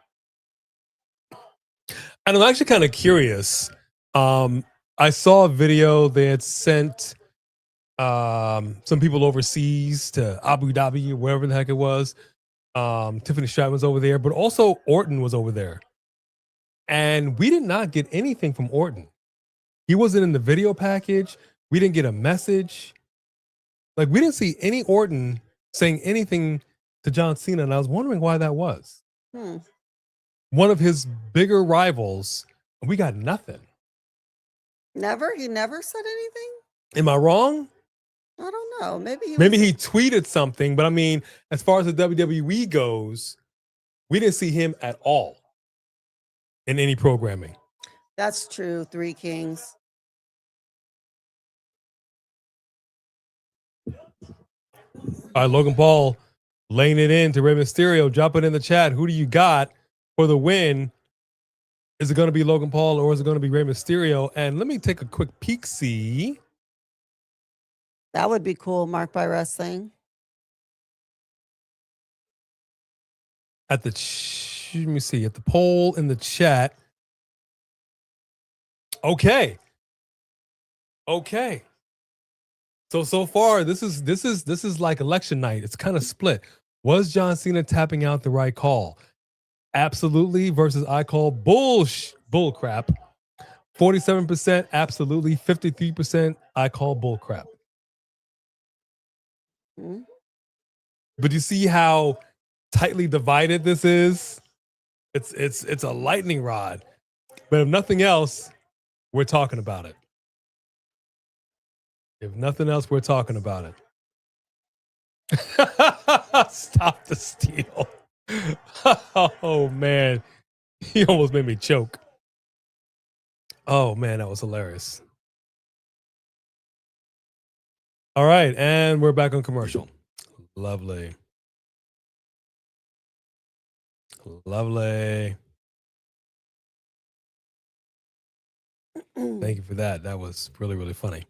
C: And I'm actually kind of curious. I saw a video they had sent some people overseas to Abu Dhabi or wherever the heck it was. Tiffany Stratton was over there, but also Orton was over there. And we did not get anything from Orton. He wasn't in the video package. We didn't get a message. Like, we didn't see any Orton saying anything to John Cena. And I was wondering why that was. One of his bigger rivals. And we got nothing.
A: Never? He never said anything?
C: Am I wrong?
A: I don't know. Maybe
C: he tweeted something, but I mean, as far as the WWE goes, we didn't see him at all in any programming.
A: That's true. Three Kings.
C: All right, Logan Paul laying it in to Rey Mysterio. Drop it in the chat. Who do you got for the win? Is it going to be Logan Paul or is it going to be Rey Mysterio? And let me take a quick peek-see.
A: That would be cool. Marked by Wrestling.
C: Let me see, at the poll in the chat. Okay. So far, this is like election night. It's kind of split. Was John Cena tapping out the right call? Absolutely versus I call bull crap. 47% absolutely, 53% I call bull crap. But you see how tightly divided this is? It's a lightning rod. But if nothing else, we're talking about it. If nothing else, we're talking about it. Stop the steal. Oh, man. He almost made me choke. Oh, man, that was hilarious. All right, and we're back on commercial. Lovely. Thank you for that. That was really, really funny.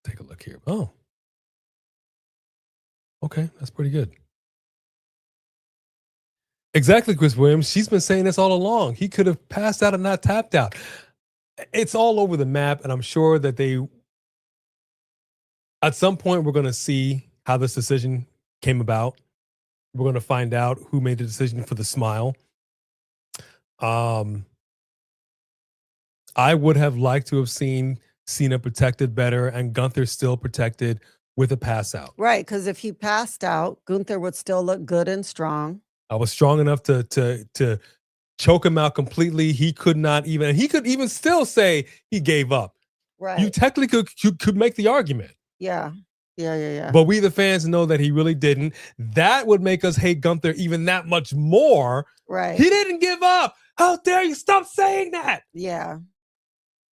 C: Take a look here. Oh. Okay, that's pretty good. Exactly, Chris Williams. She's been saying this all along. He could have passed out and not tapped out. It's all over the map, and I'm sure that at some point, we're going to see how this decision came about. We're going to find out who made the decision for the smile. I would have liked to have seen Cena protected better and Gunther still protected with a pass out.
A: Right, because if he passed out, Gunther would still look good and strong.
C: I was strong enough to choke him out completely. He could not even. He could even still say he gave up.
A: Right.
C: You technically could make the argument.
A: Yeah.
C: But we, the fans, know that he really didn't. That would make us hate Gunther even that much more.
A: Right.
C: He didn't give up. How dare you stop saying that?
A: Yeah.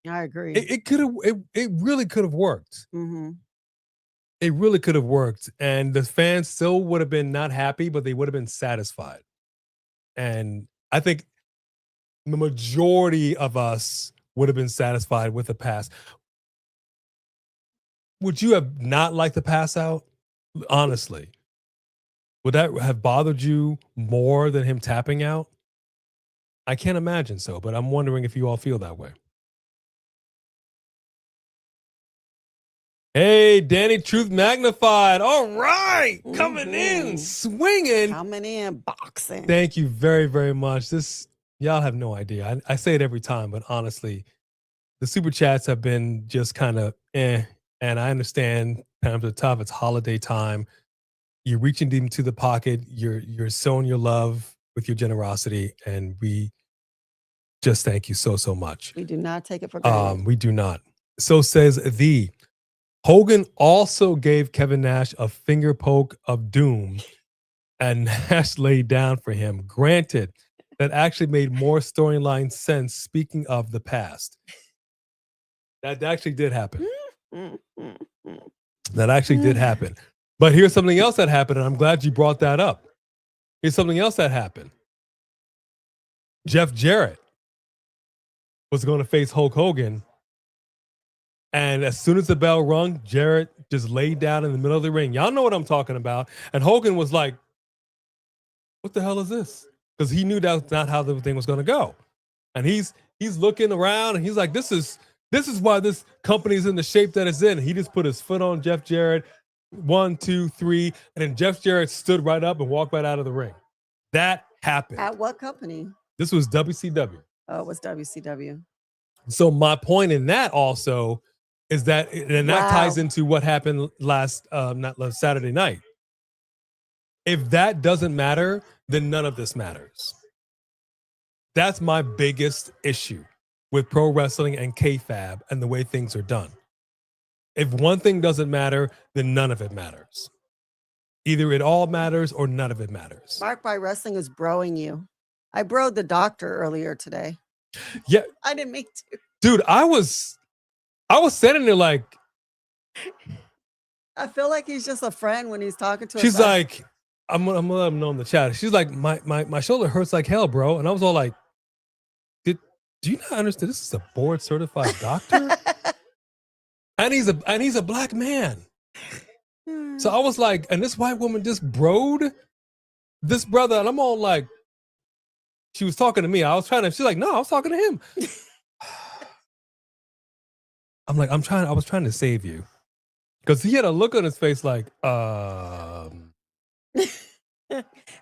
A: I agree.
C: It could have. It really could have worked.
A: Mm-hmm.
C: It really could have worked, and the fans still would have been not happy, but they would have been satisfied. And I think the majority of us would have been satisfied with the pass. Would you have not liked the pass out? Honestly, would that have bothered you more than him tapping out? I can't imagine so, but I'm wondering if you all feel that way. Hey, Danny Truth Magnified. All right. Coming in, swinging.
A: Coming in, boxing.
C: Thank you very, very much. Y'all have no idea. I say it every time, but honestly, the super chats have been just kind of and I understand times are tough. It's holiday time. You're reaching deep into the pocket. You're showing your love with your generosity, and we just thank you so, so much.
A: We do not take it for granted.
C: We do not. So says the Hogan also gave Kevin Nash a finger poke of doom, and Nash laid down for him. Granted, that actually made more storyline sense. Speaking of the past, that actually did happen. That actually did happen. But here's something else that happened, and I'm glad you brought that up. Here's something else that happened. Jeff Jarrett was going to face Hulk Hogan. And as soon as the bell rung, Jarrett just laid down in the middle of the ring. Y'all know what I'm talking about. And Hogan was like, what the hell is this? Because he knew that's not how the thing was going to go. And he's looking around and he's like, this is why this company's in the shape that it's in. He just put his foot on Jeff Jarrett. 1, 2, 3. And then Jeff Jarrett stood right up and walked right out of the ring. That happened.
A: At what company?
C: This was WCW.
A: Oh, it was WCW.
C: So my point in that also is that, and that ties into what happened last Saturday night. If that doesn't matter, then none of this matters. That's my biggest issue with pro wrestling and kayfabe and the way things are done. If one thing doesn't matter, then none of it matters. Either it all matters or none of it matters.
A: Mark by Wrestling is broing you. I broed the doctor earlier today.
C: Yeah.
A: I didn't mean to.
C: Dude, I was sitting there like,
A: I feel like he's just a friend when he's talking to us.
C: She's like, I'm gonna let him know in the chat. She's like, my shoulder hurts like hell, bro. And I was all like, do you not understand? This is a board certified doctor, and he's a black man. So I was like, and this white woman just broed this brother, and I'm all like, she was talking to me. She's like, no, I was talking to him. I'm like, I was trying to save you. Because he had a look on his face like,
A: He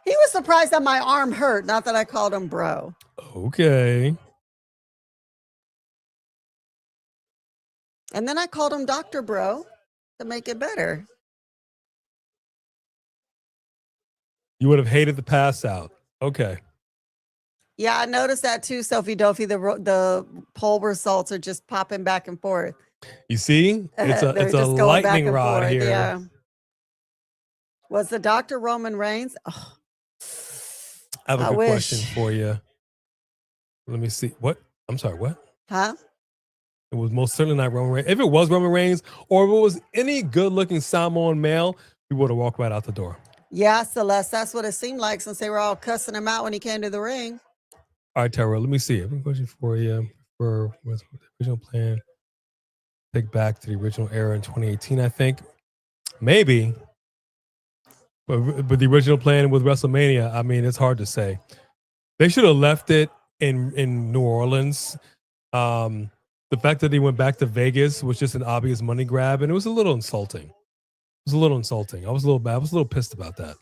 A: was surprised that my arm hurt, not that I called him bro.
C: Okay.
A: And then I called him Dr. Bro to make it better.
C: You would have hated the pass out. Okay.
A: Yeah, I noticed that too, Sophie Dophie. The poll results are just popping back and forth.
C: You see? It's a lightning rod here.
A: Yeah. Was the Dr. Roman Reigns? Oh,
C: I have a good question for you. Let me see. What? I'm sorry, what?
A: Huh?
C: It was most certainly not Roman Reigns. If it was Roman Reigns or if it was any good-looking Samoan male, we would have walked right out the door.
A: Yeah, Celeste, that's what it seemed like since they were all cussing him out when he came to the ring.
C: All right, Tara, let me see. I have a question for you. For what's the original plan? Take back to the original era in 2018, I think. Maybe. But the original plan with WrestleMania, I mean, it's hard to say. They should have left it in New Orleans. The fact that they went back to Vegas was just an obvious money grab, and it was a little insulting. It was a little insulting. I was a little bad. I was a little pissed about that.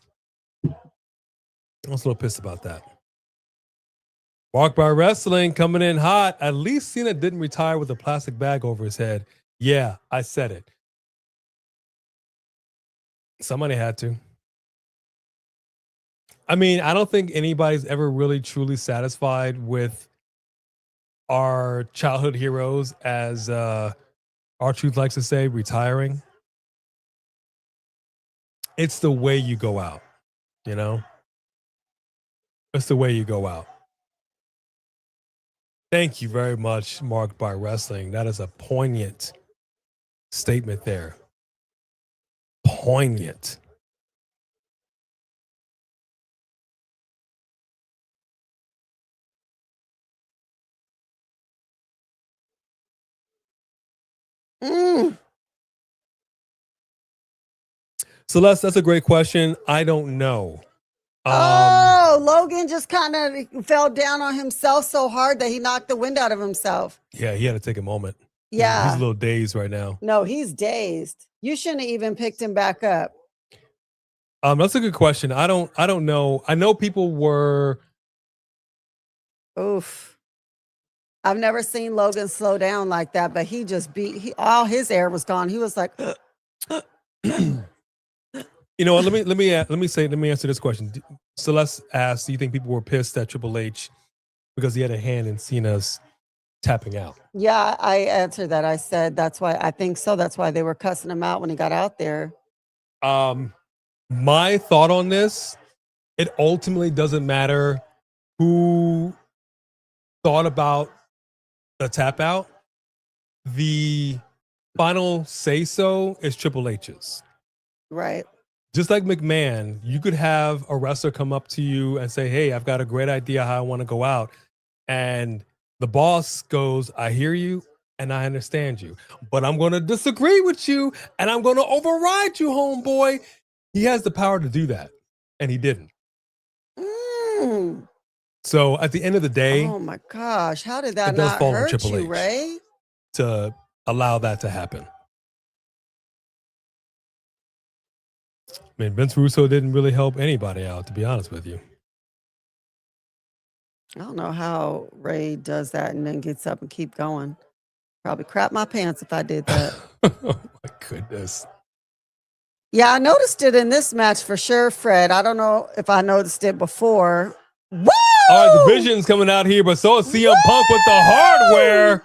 C: Walk by Wrestling coming in hot. At least Cena didn't retire with a plastic bag over his head. Yeah, I said it. Somebody had to. I mean, I don't think anybody's ever really truly satisfied with our childhood heroes, as R-Truth likes to say, retiring. It's the way you go out, you know? It's the way you go out. Thank you very much, Marked by Wrestling. That is a poignant statement there. Poignant. Celeste, that's a great question. I don't know.
A: Logan just kind of fell down on himself so hard that he knocked the wind out of himself.
C: Yeah, he had to take a moment.
A: Yeah.
C: He's a little dazed right now.
A: No, he's dazed. You shouldn't have even picked him back up.
C: That's a good question. I don't know. I know people were.
A: Oof. I've never seen Logan slow down like that, but he just all his air was gone. He was like,
C: You know what? Let me answer this question. Celeste asked, "Do you think people were pissed at Triple H because he had a hand in Cena's tapping out?"
A: Yeah, I answered that. I said that's why I think so. That's why they were cussing him out when he got out there.
C: My thought on this: it ultimately doesn't matter who thought about the tap out. The final say so is Triple H's.
A: Right.
C: Just like McMahon, you could have a wrestler come up to you and say, "Hey, I've got a great idea how I want to go out." And the boss goes, "I hear you and I understand you, but I'm going to disagree with you and I'm going to override you, homeboy." He has the power to do that, and he didn't. So at the end of the day,
A: oh my gosh, how did that not hurt you, Ray?
C: To allow that to happen. I mean, Vince Russo didn't really help anybody out, to be honest with you.
A: I don't know how Ray does that and then gets up and keep going. Probably crap my pants if I did that.
C: Oh my goodness.
A: Yeah, I noticed it in this match for sure, Fred. I don't know if I noticed it before. Woo!
C: All right, the Vision's coming out here, but so is CM Punk with the hardware.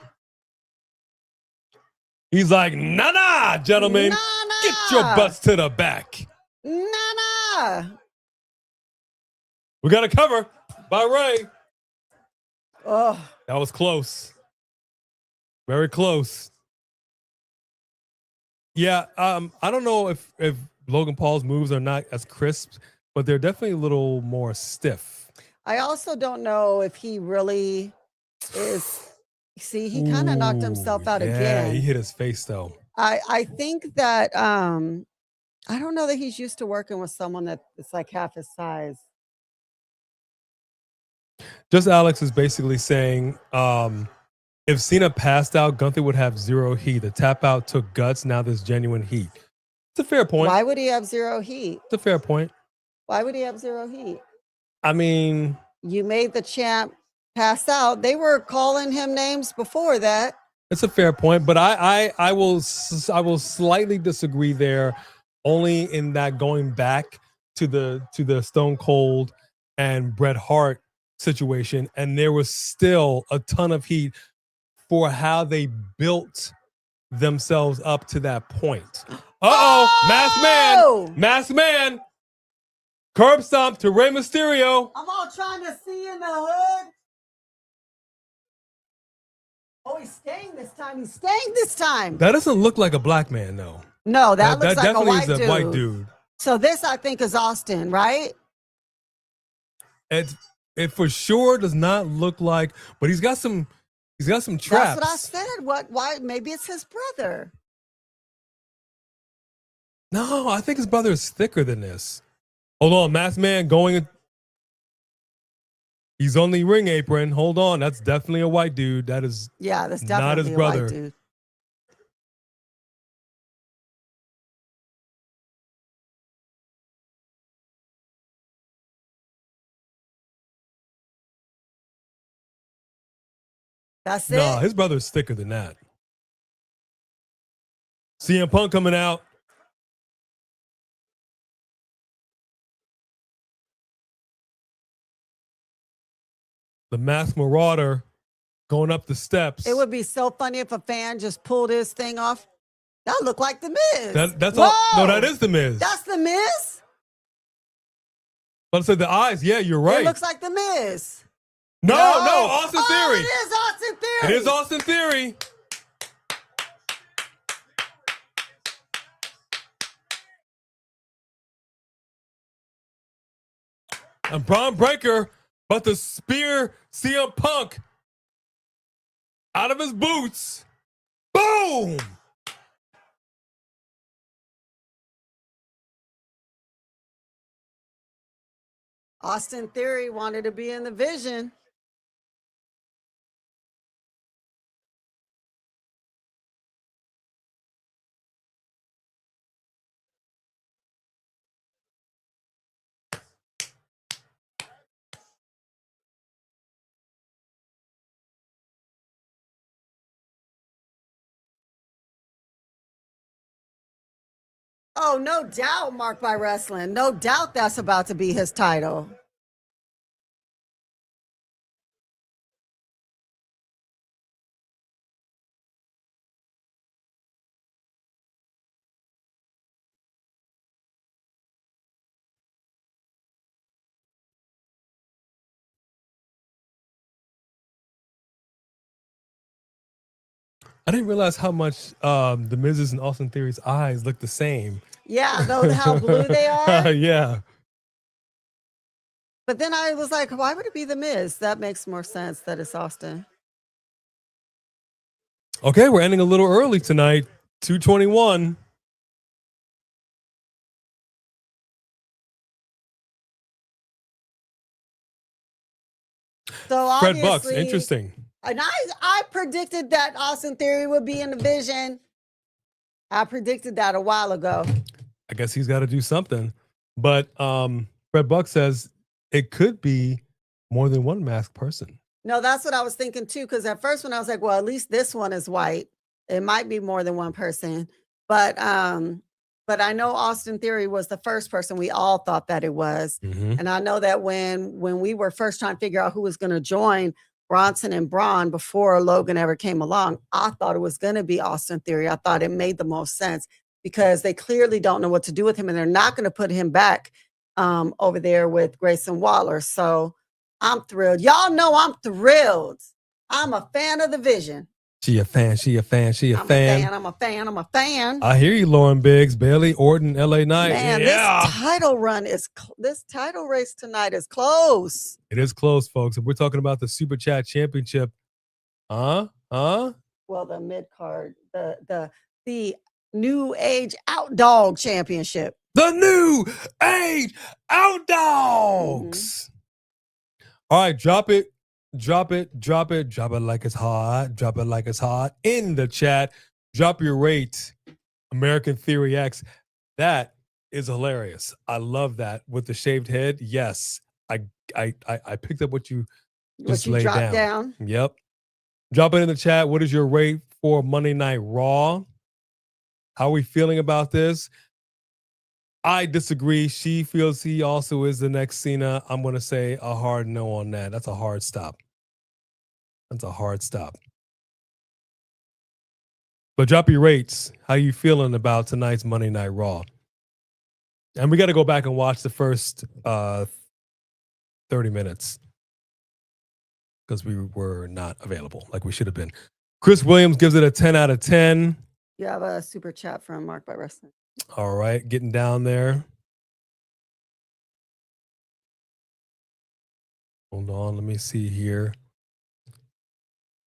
C: He's like, nah, gentlemen. Get your butts to the back.
A: Nah.
C: We got a cover by Ray.
A: Oh,
C: that was close. Very close. Yeah, I don't know if Logan Paul's moves are not as crisp, but they're definitely a little more stiff.
A: I also don't know if he really is. See, he kind of knocked himself out again.
C: Yeah, he hit his face though.
A: I think that I don't know that he's used to working with someone that's like half his size.
C: Just Alex is basically saying, if Cena passed out, Gunther would have zero heat. The tap out took guts. Now there's genuine heat. It's a fair point.
A: Why would he have zero heat?
C: It's a fair point.
A: Why would he have zero heat?
C: I mean,
A: you made the champ pass out. They were calling him names before that.
C: It's a fair point, but I will slightly disagree there, only in that going back to the Stone Cold and Bret Hart situation, and there was still a ton of heat for how they built themselves up to that point. Masked man, curb stomp to Rey Mysterio.
A: I'm all trying to see in the hood. Oh, he's staying this time.
C: That doesn't look like a black man, though.
A: No, that looks like
C: definitely
A: a white
C: is a
A: dude.
C: white dude.
A: So this, I think, is Austin, right?
C: It for sure does not look like, but he's got some traps.
A: That's what I said. Why? Maybe it's his brother.
C: No, I think his brother is thicker than this. Hold on, Masked Man going. He's on the ring apron. Hold on, that's definitely a white dude. That is
A: that's definitely
C: not his
A: a
C: brother.
A: white dude. That's it.
C: No, his brother's thicker than that. CM Punk coming out. The Masked Marauder going up the steps.
A: It would be so funny if a fan just pulled his thing off. That looked like the Miz.
C: That's
A: Whoa!
C: all. No, that is the Miz.
A: That's the Miz.
C: But I said the eyes. Yeah, you're right.
A: It looks like the Miz.
C: No, Austin Theory.
A: It is Austin Theory.
C: It is Austin Theory. And Braun Breaker, but to spear CM Punk out of his boots. Boom!
A: Austin Theory wanted to be in the Vision. Oh, no doubt, Marked by Wrestling. No doubt that's about to be his title.
C: I didn't realize how much the Miz's and Austin Theory's eyes look the same.
A: Yeah, though how blue they are.
C: Yeah.
A: But then I was like, why would it be the Miz? That makes more sense that it's Austin.
C: Okay, we're ending a little early tonight. 2:21.
A: So
C: Fred Bucks,
A: obviously,
C: interesting.
A: and I predicted that Austin Theory would be in the Vision. I predicted that a while ago.
C: I guess he's got to do something. But Fred Buck says it could be more than one masked person.
A: No, that's what I was thinking too. Because at first when I was like, well, at least this one is white. It might be more than one person. But I know Austin Theory was the first person we all thought that it was.
C: Mm-hmm.
A: And I know that when we were first trying to figure out who was going to join Bronson and Braun before Logan ever came along, I thought it was going to be Austin Theory. I thought it made the most sense because they clearly don't know what to do with him and they're not going to put him back over there with Grayson Waller. So I'm thrilled. Y'all know I'm thrilled. I'm a fan of the Vision.
C: She a fan. She a fan. She a fan.
A: I'm a fan. I'm a fan.
C: I hear you, Lauren Biggs, Bailey, Orton, LA Knight.
A: Man,
C: yeah.
A: this title run is this title race tonight is close.
C: It is close, folks. If we're talking about the Super Chat Championship,
A: Well, the mid card, the New Age Outdog Championship.
C: The New Age Outdogs. All right, drop it like it's hot. Drop it like it's hot in the chat. Drop your rate. American Theory X. That is hilarious. I love that with the shaved head. Yes, I picked up what you just laid down. Yep. Drop it in the chat. What is your rate for Monday Night Raw? How are we feeling about this? I disagree. She feels he also is the next Cena. I'm going to say a hard no on that. That's a hard stop. That's a hard stop. But drop your rates. How you feeling about tonight's Monday Night Raw? And we got to go back and watch the first 30 minutes because we were not available like we should have been. Chris Williams gives it a 10 out of 10.
A: You have a super chat from Marked by Wrestling.
C: All right, getting down there. Hold on, let me see here.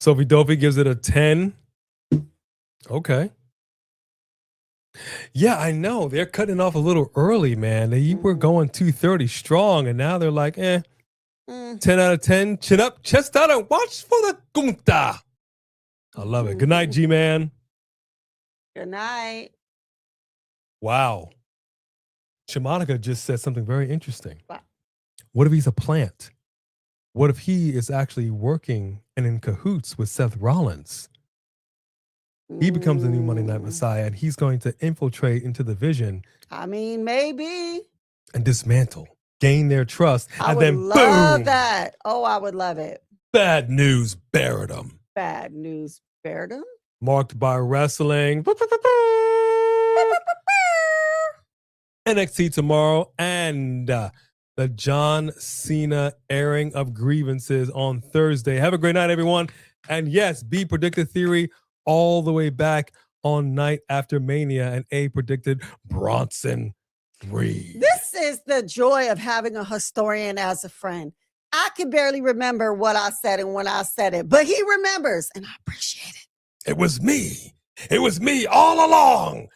C: Sophie Dopey gives it a 10. Okay. Yeah, I know. They're cutting off a little early, man. They were going 230 strong, and now they're like, 10 out of 10. Chin up, chest out, and watch for the Gunther. I love it. Good night, G-Man.
A: Good night.
C: Wow. Shimonica just said something very interesting.
A: What?
C: What if he's a plant? What if he is actually working and in cahoots with Seth Rollins? He becomes the new Monday Night Messiah, and he's going to infiltrate into the Vision.
A: I mean, maybe.
C: And dismantle, gain their trust,
A: I
C: and
A: would
C: then
A: love
C: boom!
A: that. Oh, I would love it.
C: Bad news, buried him.
A: Bad news, Berdum.
C: Marked by wrestling. NXT tomorrow, and the John Cena airing of grievances on Thursday. Have a great night, everyone. And yes, B predicted Theory all the way back on Night After Mania, and A predicted Bronson Reed.
A: This is the joy of having a historian as a friend. I can barely remember what I said and when I said it, but he remembers, and I appreciate it.
C: It was me. It was me all along.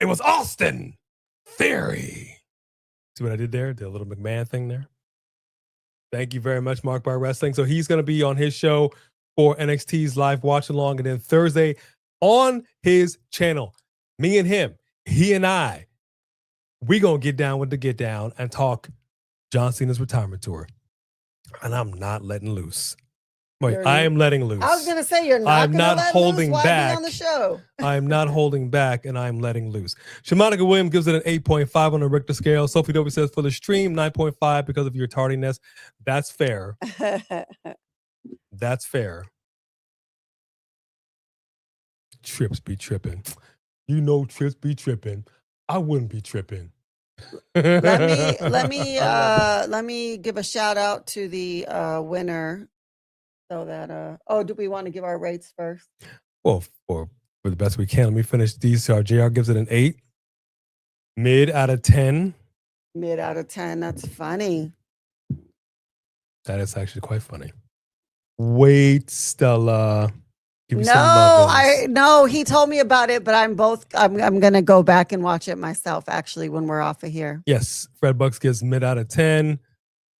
C: It was Austin Theory. See what I did there? Did a little McMahon thing there. Thank you very much, Mark by Wrestling. So he's going to be on his show for NXT's live watch along, and then Thursday on his channel, me and him, he and I, we going to get down with the get down and talk John Cena's retirement tour. And I'm not letting loose. Wait, I am letting loose.
A: I was going to say, you're not
C: I'm not
A: let
C: holding
A: loose. Why
C: back.
A: be on the show?
C: I'm not holding back, and I'm letting loose. Shimonica Williams gives it an 8.5 on the Richter scale. Sophie Dovey says for the stream, 9.5 because of your tardiness. That's fair. That's fair. Trips be tripping. You know Trips be tripping. I wouldn't be tripping.
A: let me give a shout out to the winner so that do we want to give our rates first?
C: Well, for the best we can, let me finish these. JR gives it an 8. Mid out of 10.
A: Mid out of 10. That's funny.
C: That is actually quite funny. Wait, Stella. Give me some love.
A: No, he told me about it, but I'm gonna go back and watch it myself actually when we're off of here.
C: Yes, Fred Bucks gives mid out of 10.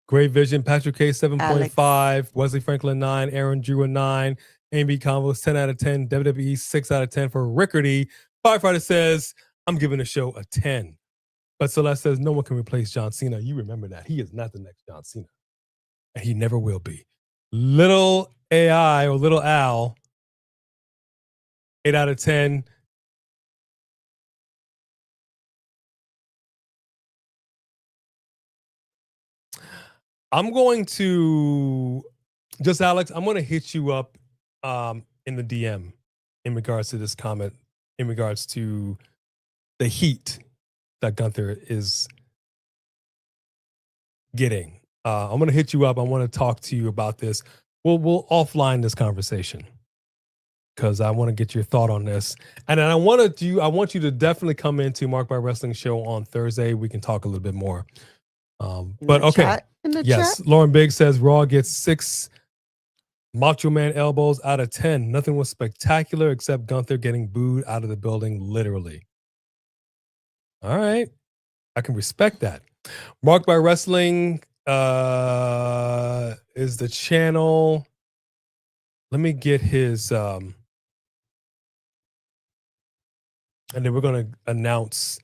C: Great Vision, Patrick K 7.5, Wesley Franklin 9, Aaron Drew a 9, Amy Convos 10 out of 10, WWE 6 out of 10 for Rickardy. Firefighter says, I'm giving the show a 10. But Celeste says, no one can replace John Cena. You remember that. He is not the next John Cena. And he never will be. Little AI or Little Al, 8 out of 10. I'm going to, just Alex, I'm going to hit you up in the DM in regards to this comment, in regards to the heat that Gunther is getting. I'm going to hit you up. I want to talk to you about this. We'll offline this conversation because I want to get your thought on this. And then I want you to definitely come into Mark by Wrestling show on Thursday. We can talk a little bit more. But okay. Yes, chat? Lauren Biggs says Raw gets 6 Macho Man elbows out of 10. Nothing was spectacular except Gunther getting booed out of the building, literally. All right. I can respect that. Mark by Wrestling is the channel. Let me get his and then we're going to announce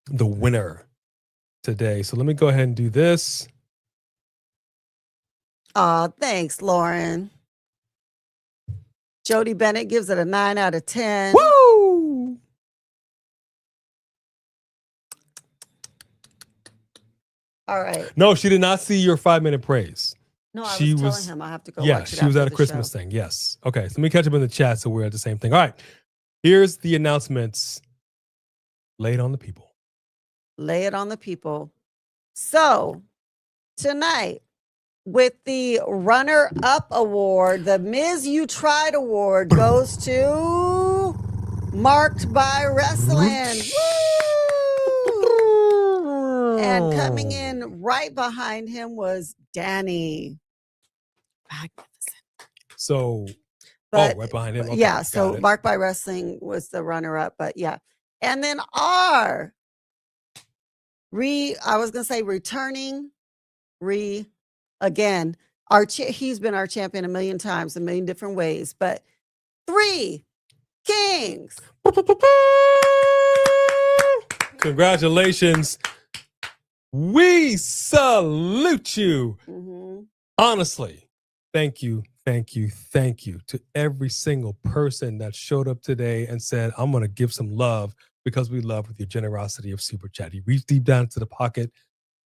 C: the winner today. So let me go ahead and do this.
A: Oh, thanks, Lauren. Jody Bennett gives it a 9 out of 10.
C: Woo!
A: All right.
C: No, she did not see your 5-minute praise.
A: No, I was telling him I have to go watch it.
C: Yeah, she was at a Christmas thing. Yes. Okay, so let me catch up in the chat so we're at the same thing. All right. Here's the announcements. Lay it on the people.
A: Lay it on the people. So tonight, with the runner-up award, the Miz You Tried award goes to Marked by Wrestling. Woo! And coming in right behind him was Danny. Magnificent.
C: So,
A: But
C: right behind him. Okay,
A: yeah,
C: got
A: so
C: it.
A: Marked by Wrestling was the runner-up, but yeah. And then I was gonna say returning, again, he's been our champion a million times, a million different ways, but 3 Kings.
C: Congratulations. We salute you.
A: Mhm.
C: Honestly, thank you to every single person that showed up today and said, I'm going to give some love because we love with your generosity of Super Chat. You reach deep down into the pocket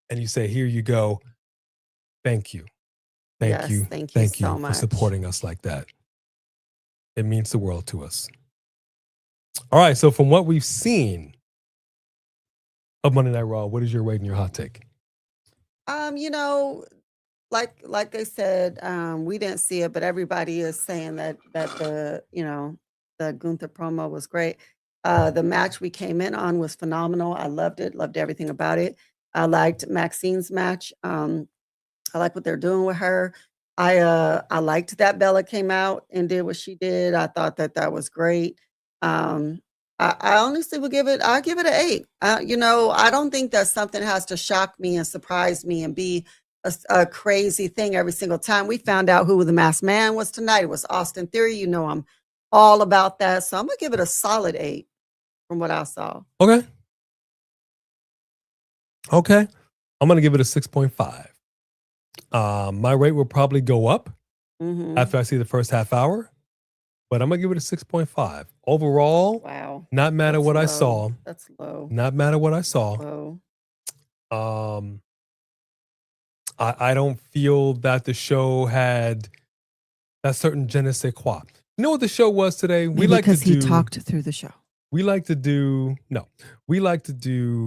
C: and you say, here you go. Thank you. Thank you
A: so
C: for
A: much.
C: supporting us like that. It means the world to us. All right, so from what we've seen of Monday Night Raw, what is your rate and your hot take?
A: You know, like they said, we didn't see it, but everybody is saying that the the Gunther promo was great. The match we came in on was phenomenal. I loved it, loved everything about it. I liked Maxine's match. I like what they're doing with her. I liked that Bella came out and did what she did. I thought that was great. I honestly would give it. I give it an 8. I don't think that something has to shock me and surprise me and be a crazy thing every single time. We found out who the masked man was tonight. It was Austin Theory. I'm all about that. So I'm gonna give it a solid 8 from what I saw.
C: Okay. I'm gonna give it a 6.5. My rate will probably go up after I see the first half hour, but I'm gonna give it a 6.5. Overall,
A: wow.
C: Not mad at what I saw.
A: That's low.
C: Not mad at what I saw.
A: Low.
C: I don't feel that the show had that certain je ne sais quoi. You know what the show was today?
A: He talked through the show.
C: We like to do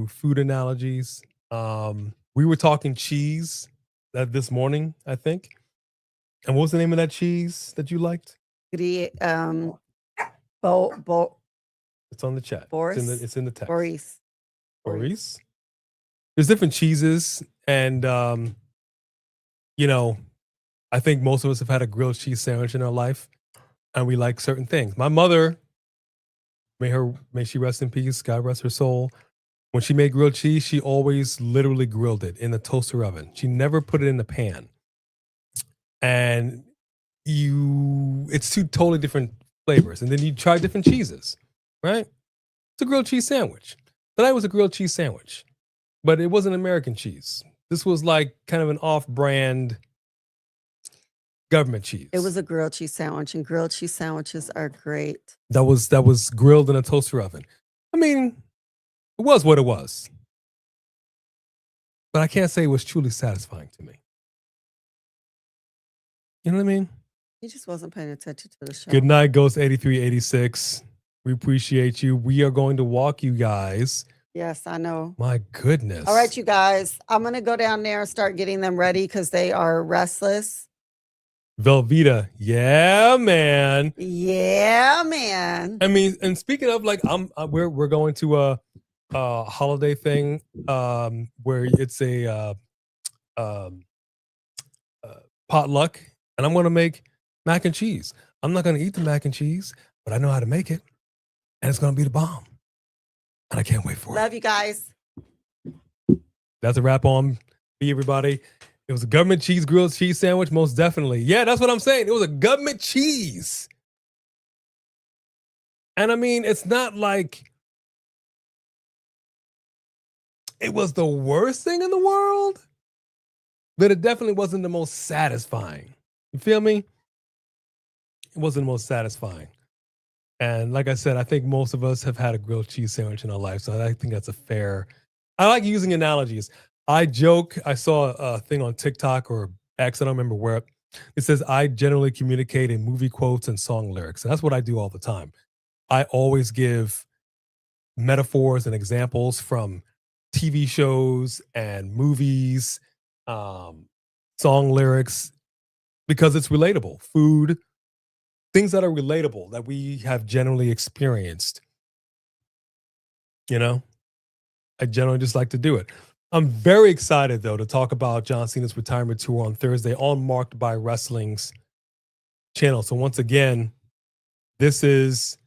C: food analogies. We were talking cheese this morning, I think. And what was the name of that cheese that you liked?
A: It's on
C: the chat.
A: Boris?
C: It's in the text.
A: Boris.
C: There's different cheeses, and I think most of us have had a grilled cheese sandwich in our life, and we like certain things. My mother, may she rest in peace, God rest her soul. When she made grilled cheese, she always literally grilled it in the toaster oven. She never put it in the pan. And it's 2 totally different flavors. And then you try different cheeses, right? It's a grilled cheese sandwich. Tonight was a grilled cheese sandwich, but it wasn't American cheese. This was like kind of an off-brand government cheese.
A: It was a grilled cheese sandwich, and grilled cheese sandwiches are great.
C: That was grilled in a toaster oven. I mean, it was what it was. But I can't say it was truly satisfying to me. You know what I mean?
A: He just wasn't paying attention to the show.
C: Good night, Ghost 8386. We appreciate you. We are going to walk you guys.
A: Yes, I know.
C: My goodness.
A: All right, you guys. I'm going to go down there and start getting them ready because they are restless.
C: Velveeta. Yeah, man.
A: Yeah, man.
C: I mean, and speaking of, like, we're going to a holiday thing where it's a potluck, and I'm going to make mac and cheese. I'm not going to eat the mac and cheese, but I know how to make it, and it's going to be the bomb. And I can't wait for it.
A: Love you guys.
C: That's a wrap on me, everybody. It was a government cheese grilled cheese sandwich, most definitely. Yeah, that's what I'm saying. It was a government cheese. And I mean, it's not like it was the worst thing in the world, but it definitely wasn't the most satisfying. You feel me? It wasn't the most satisfying. And like I said, I think most of us have had a grilled cheese sandwich in our life. So I think that's a fair. I like using analogies. I joke. I saw a thing on TikTok or X, I don't remember where. It says, I generally communicate in movie quotes and song lyrics. And that's what I do all the time. I always give metaphors and examples from TV shows and movies, song lyrics, because it's relatable. Food, things that are relatable that we have generally experienced. I generally just like to do it. I'm very excited though to talk about John Cena's retirement tour on Thursday on Marked by Wrestling's channel. So once again, this is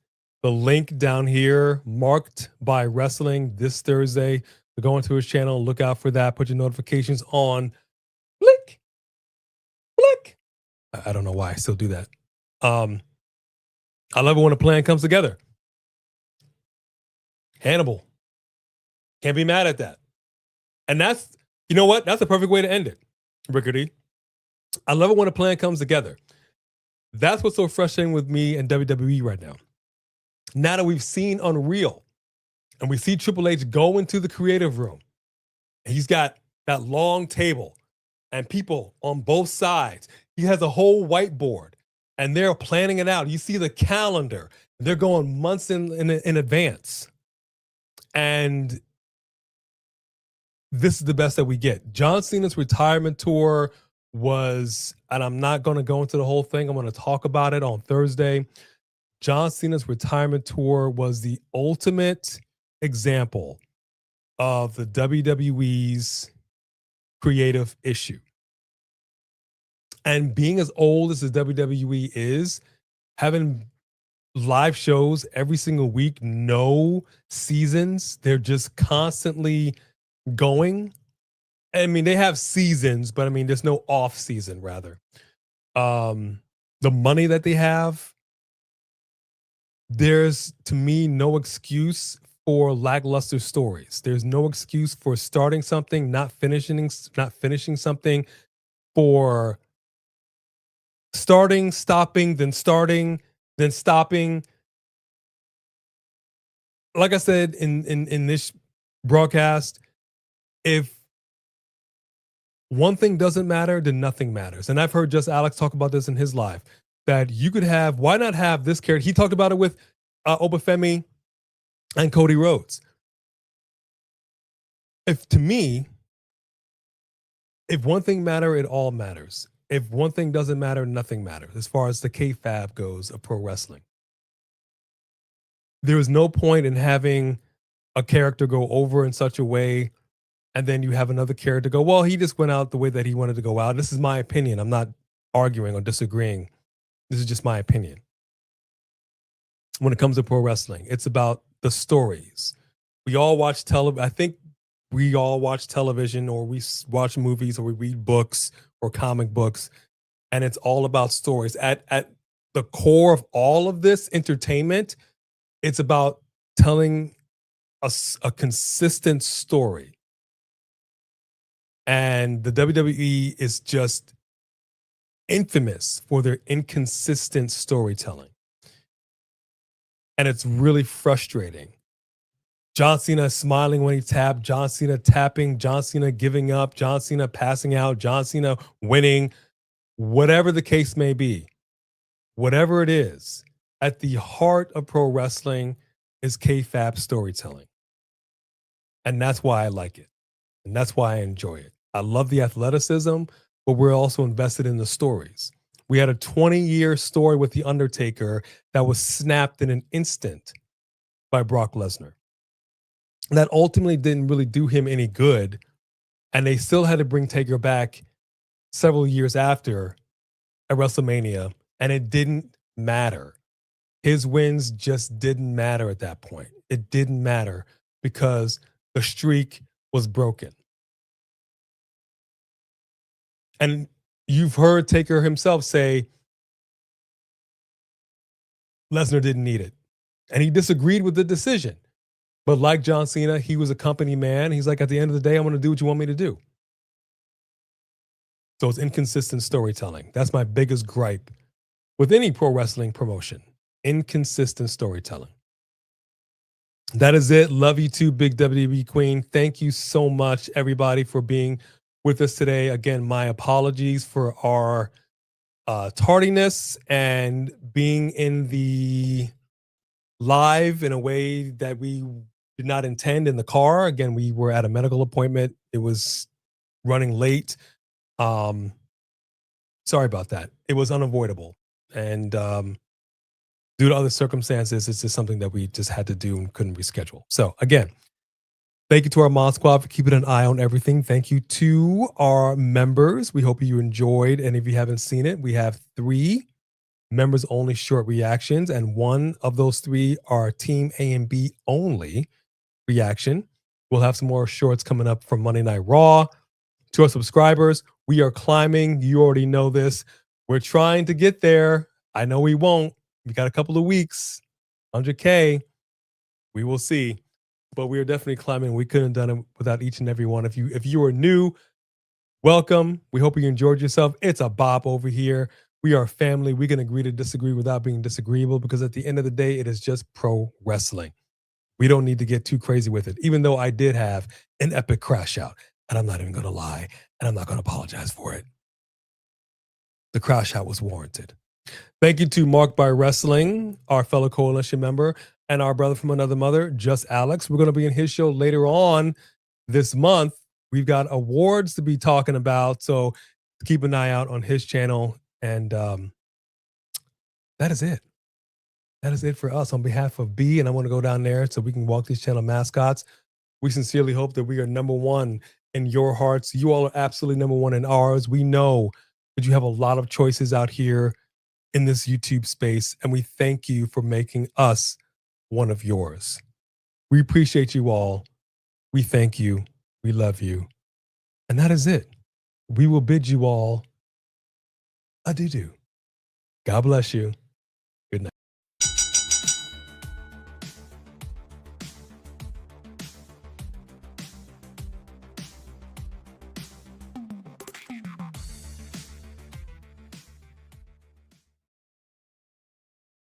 C: the link down here, Marked by Wrestling, this Thursday. So go into his channel, look out for that, put your notifications on. Click, click. I don't know why I still do that. I love it when a plan comes together. Hannibal. Can't be mad at that. And that's, you know what? That's the perfect way to end it, Rickety. I love it when a plan comes together. That's what's so frustrating with me and WWE right now. Now that we've seen Unreal and we see Triple H go into the creative room, and he's got that long table and people on both sides. He has a whole whiteboard and they're planning it out. You see the calendar. They're going months in advance. And this is the best that we get. John Cena's retirement tour was, and I'm not going to go into the whole thing. I'm going to talk about it on Thursday. John Cena's retirement tour was the ultimate example of the WWE's creative issue. And being as old as the WWE is, having live shows every single week, no seasons, they're just constantly going. I mean, they have seasons, but I mean, there's no off season, rather. The money that they have, there's, to me, no excuse for lackluster stories. There's no excuse for starting something, not finishing something, for starting, stopping, then starting, then stopping. Like I said in this broadcast, if one thing doesn't matter, then nothing matters. And I've heard Just Alex talk about this in his live, that you could have, why not have this character? He talked about it with Obafemi and Cody Rhodes. To me, if one thing matters, it all matters. If one thing doesn't matter, nothing matters, as far as the kayfabe goes of pro wrestling. There is no point in having a character go over in such a way, and then you have another character go, well, he just went out the way that he wanted to go out. This is my opinion. I'm not arguing or disagreeing. This is just my opinion. When it comes to pro wrestling, it's about the stories. We all watch television. I think we all watch television, or we watch movies, or we read books or comic books, and it's all about stories. At the core of all of this entertainment, it's about telling a consistent story. And the WWE is just infamous for their inconsistent storytelling. And it's really frustrating. John Cena smiling when he tapped, John Cena tapping, John Cena giving up, John Cena passing out, John Cena winning, whatever the case may be, whatever it is, at the heart of pro wrestling is kayfabe storytelling. And that's why I like it. And that's why I enjoy it. I love the athleticism, but we're also invested in the stories. We had a 20-year story with The Undertaker that was snapped in an instant by Brock Lesnar. That ultimately didn't really do him any good. And they still had to bring Taker back several years after at WrestleMania, and it didn't matter. His wins just didn't matter at that point. It didn't matter because the streak was broken. And you've heard Taker himself say Lesnar didn't need it. And he disagreed with the decision. But like John Cena, he was a company man. He's like, at the end of the day, I'm going to do what you want me to do. So it's inconsistent storytelling. That's my biggest gripe with any pro wrestling promotion. Inconsistent storytelling. That is it. Love you too, Big WWE Queen. Thank you so much, everybody, for being with us today. Again, my apologies for our tardiness and being in the live in a way that we did not intend in the car. Again, we were at a medical appointment. It was running late. Sorry about that. It was unavoidable. And due to other circumstances, it's just something that we just had to do and couldn't reschedule. So again, Thank you to our Mod Squad for keeping an eye on everything. Thank you to our members. We hope you enjoyed. And if you haven't seen it, we have 3 members only short reactions. And one of those 3 are Team A and B only reaction. We'll have some more shorts coming up from Monday Night Raw. To our subscribers, we are climbing. You already know this. We're trying to get there. I know we won't. We got a couple of weeks. 100K. We will see. But we are definitely climbing. We couldn't have done it without each and every one. If you are new, welcome. We hope you enjoyed yourself. It's a bop over here. We are family. We can agree to disagree without being disagreeable, because at the end of the day, it is just pro wrestling. We don't need to get too crazy with it, even though I did have an epic crash out. And I'm not even going to lie, and I'm not going to apologize for it. The crash out was warranted. Thank you to Marked by Wrestling, our fellow coalition member, and our brother from another mother, Just Alex. We're going to be in his show later on this month. We've got awards to be talking about, so keep an eye out on his channel. And that is it. That is it for us. On behalf of B, and I want to go down there so we can walk these channel mascots. We sincerely hope that we are number one in your hearts. You all are absolutely number one in ours. We know that you have a lot of choices out here in this YouTube space, and we thank you for making us one of yours. We appreciate you all. We thank you. We love you. And that is it. We will bid you all adieu. God bless you.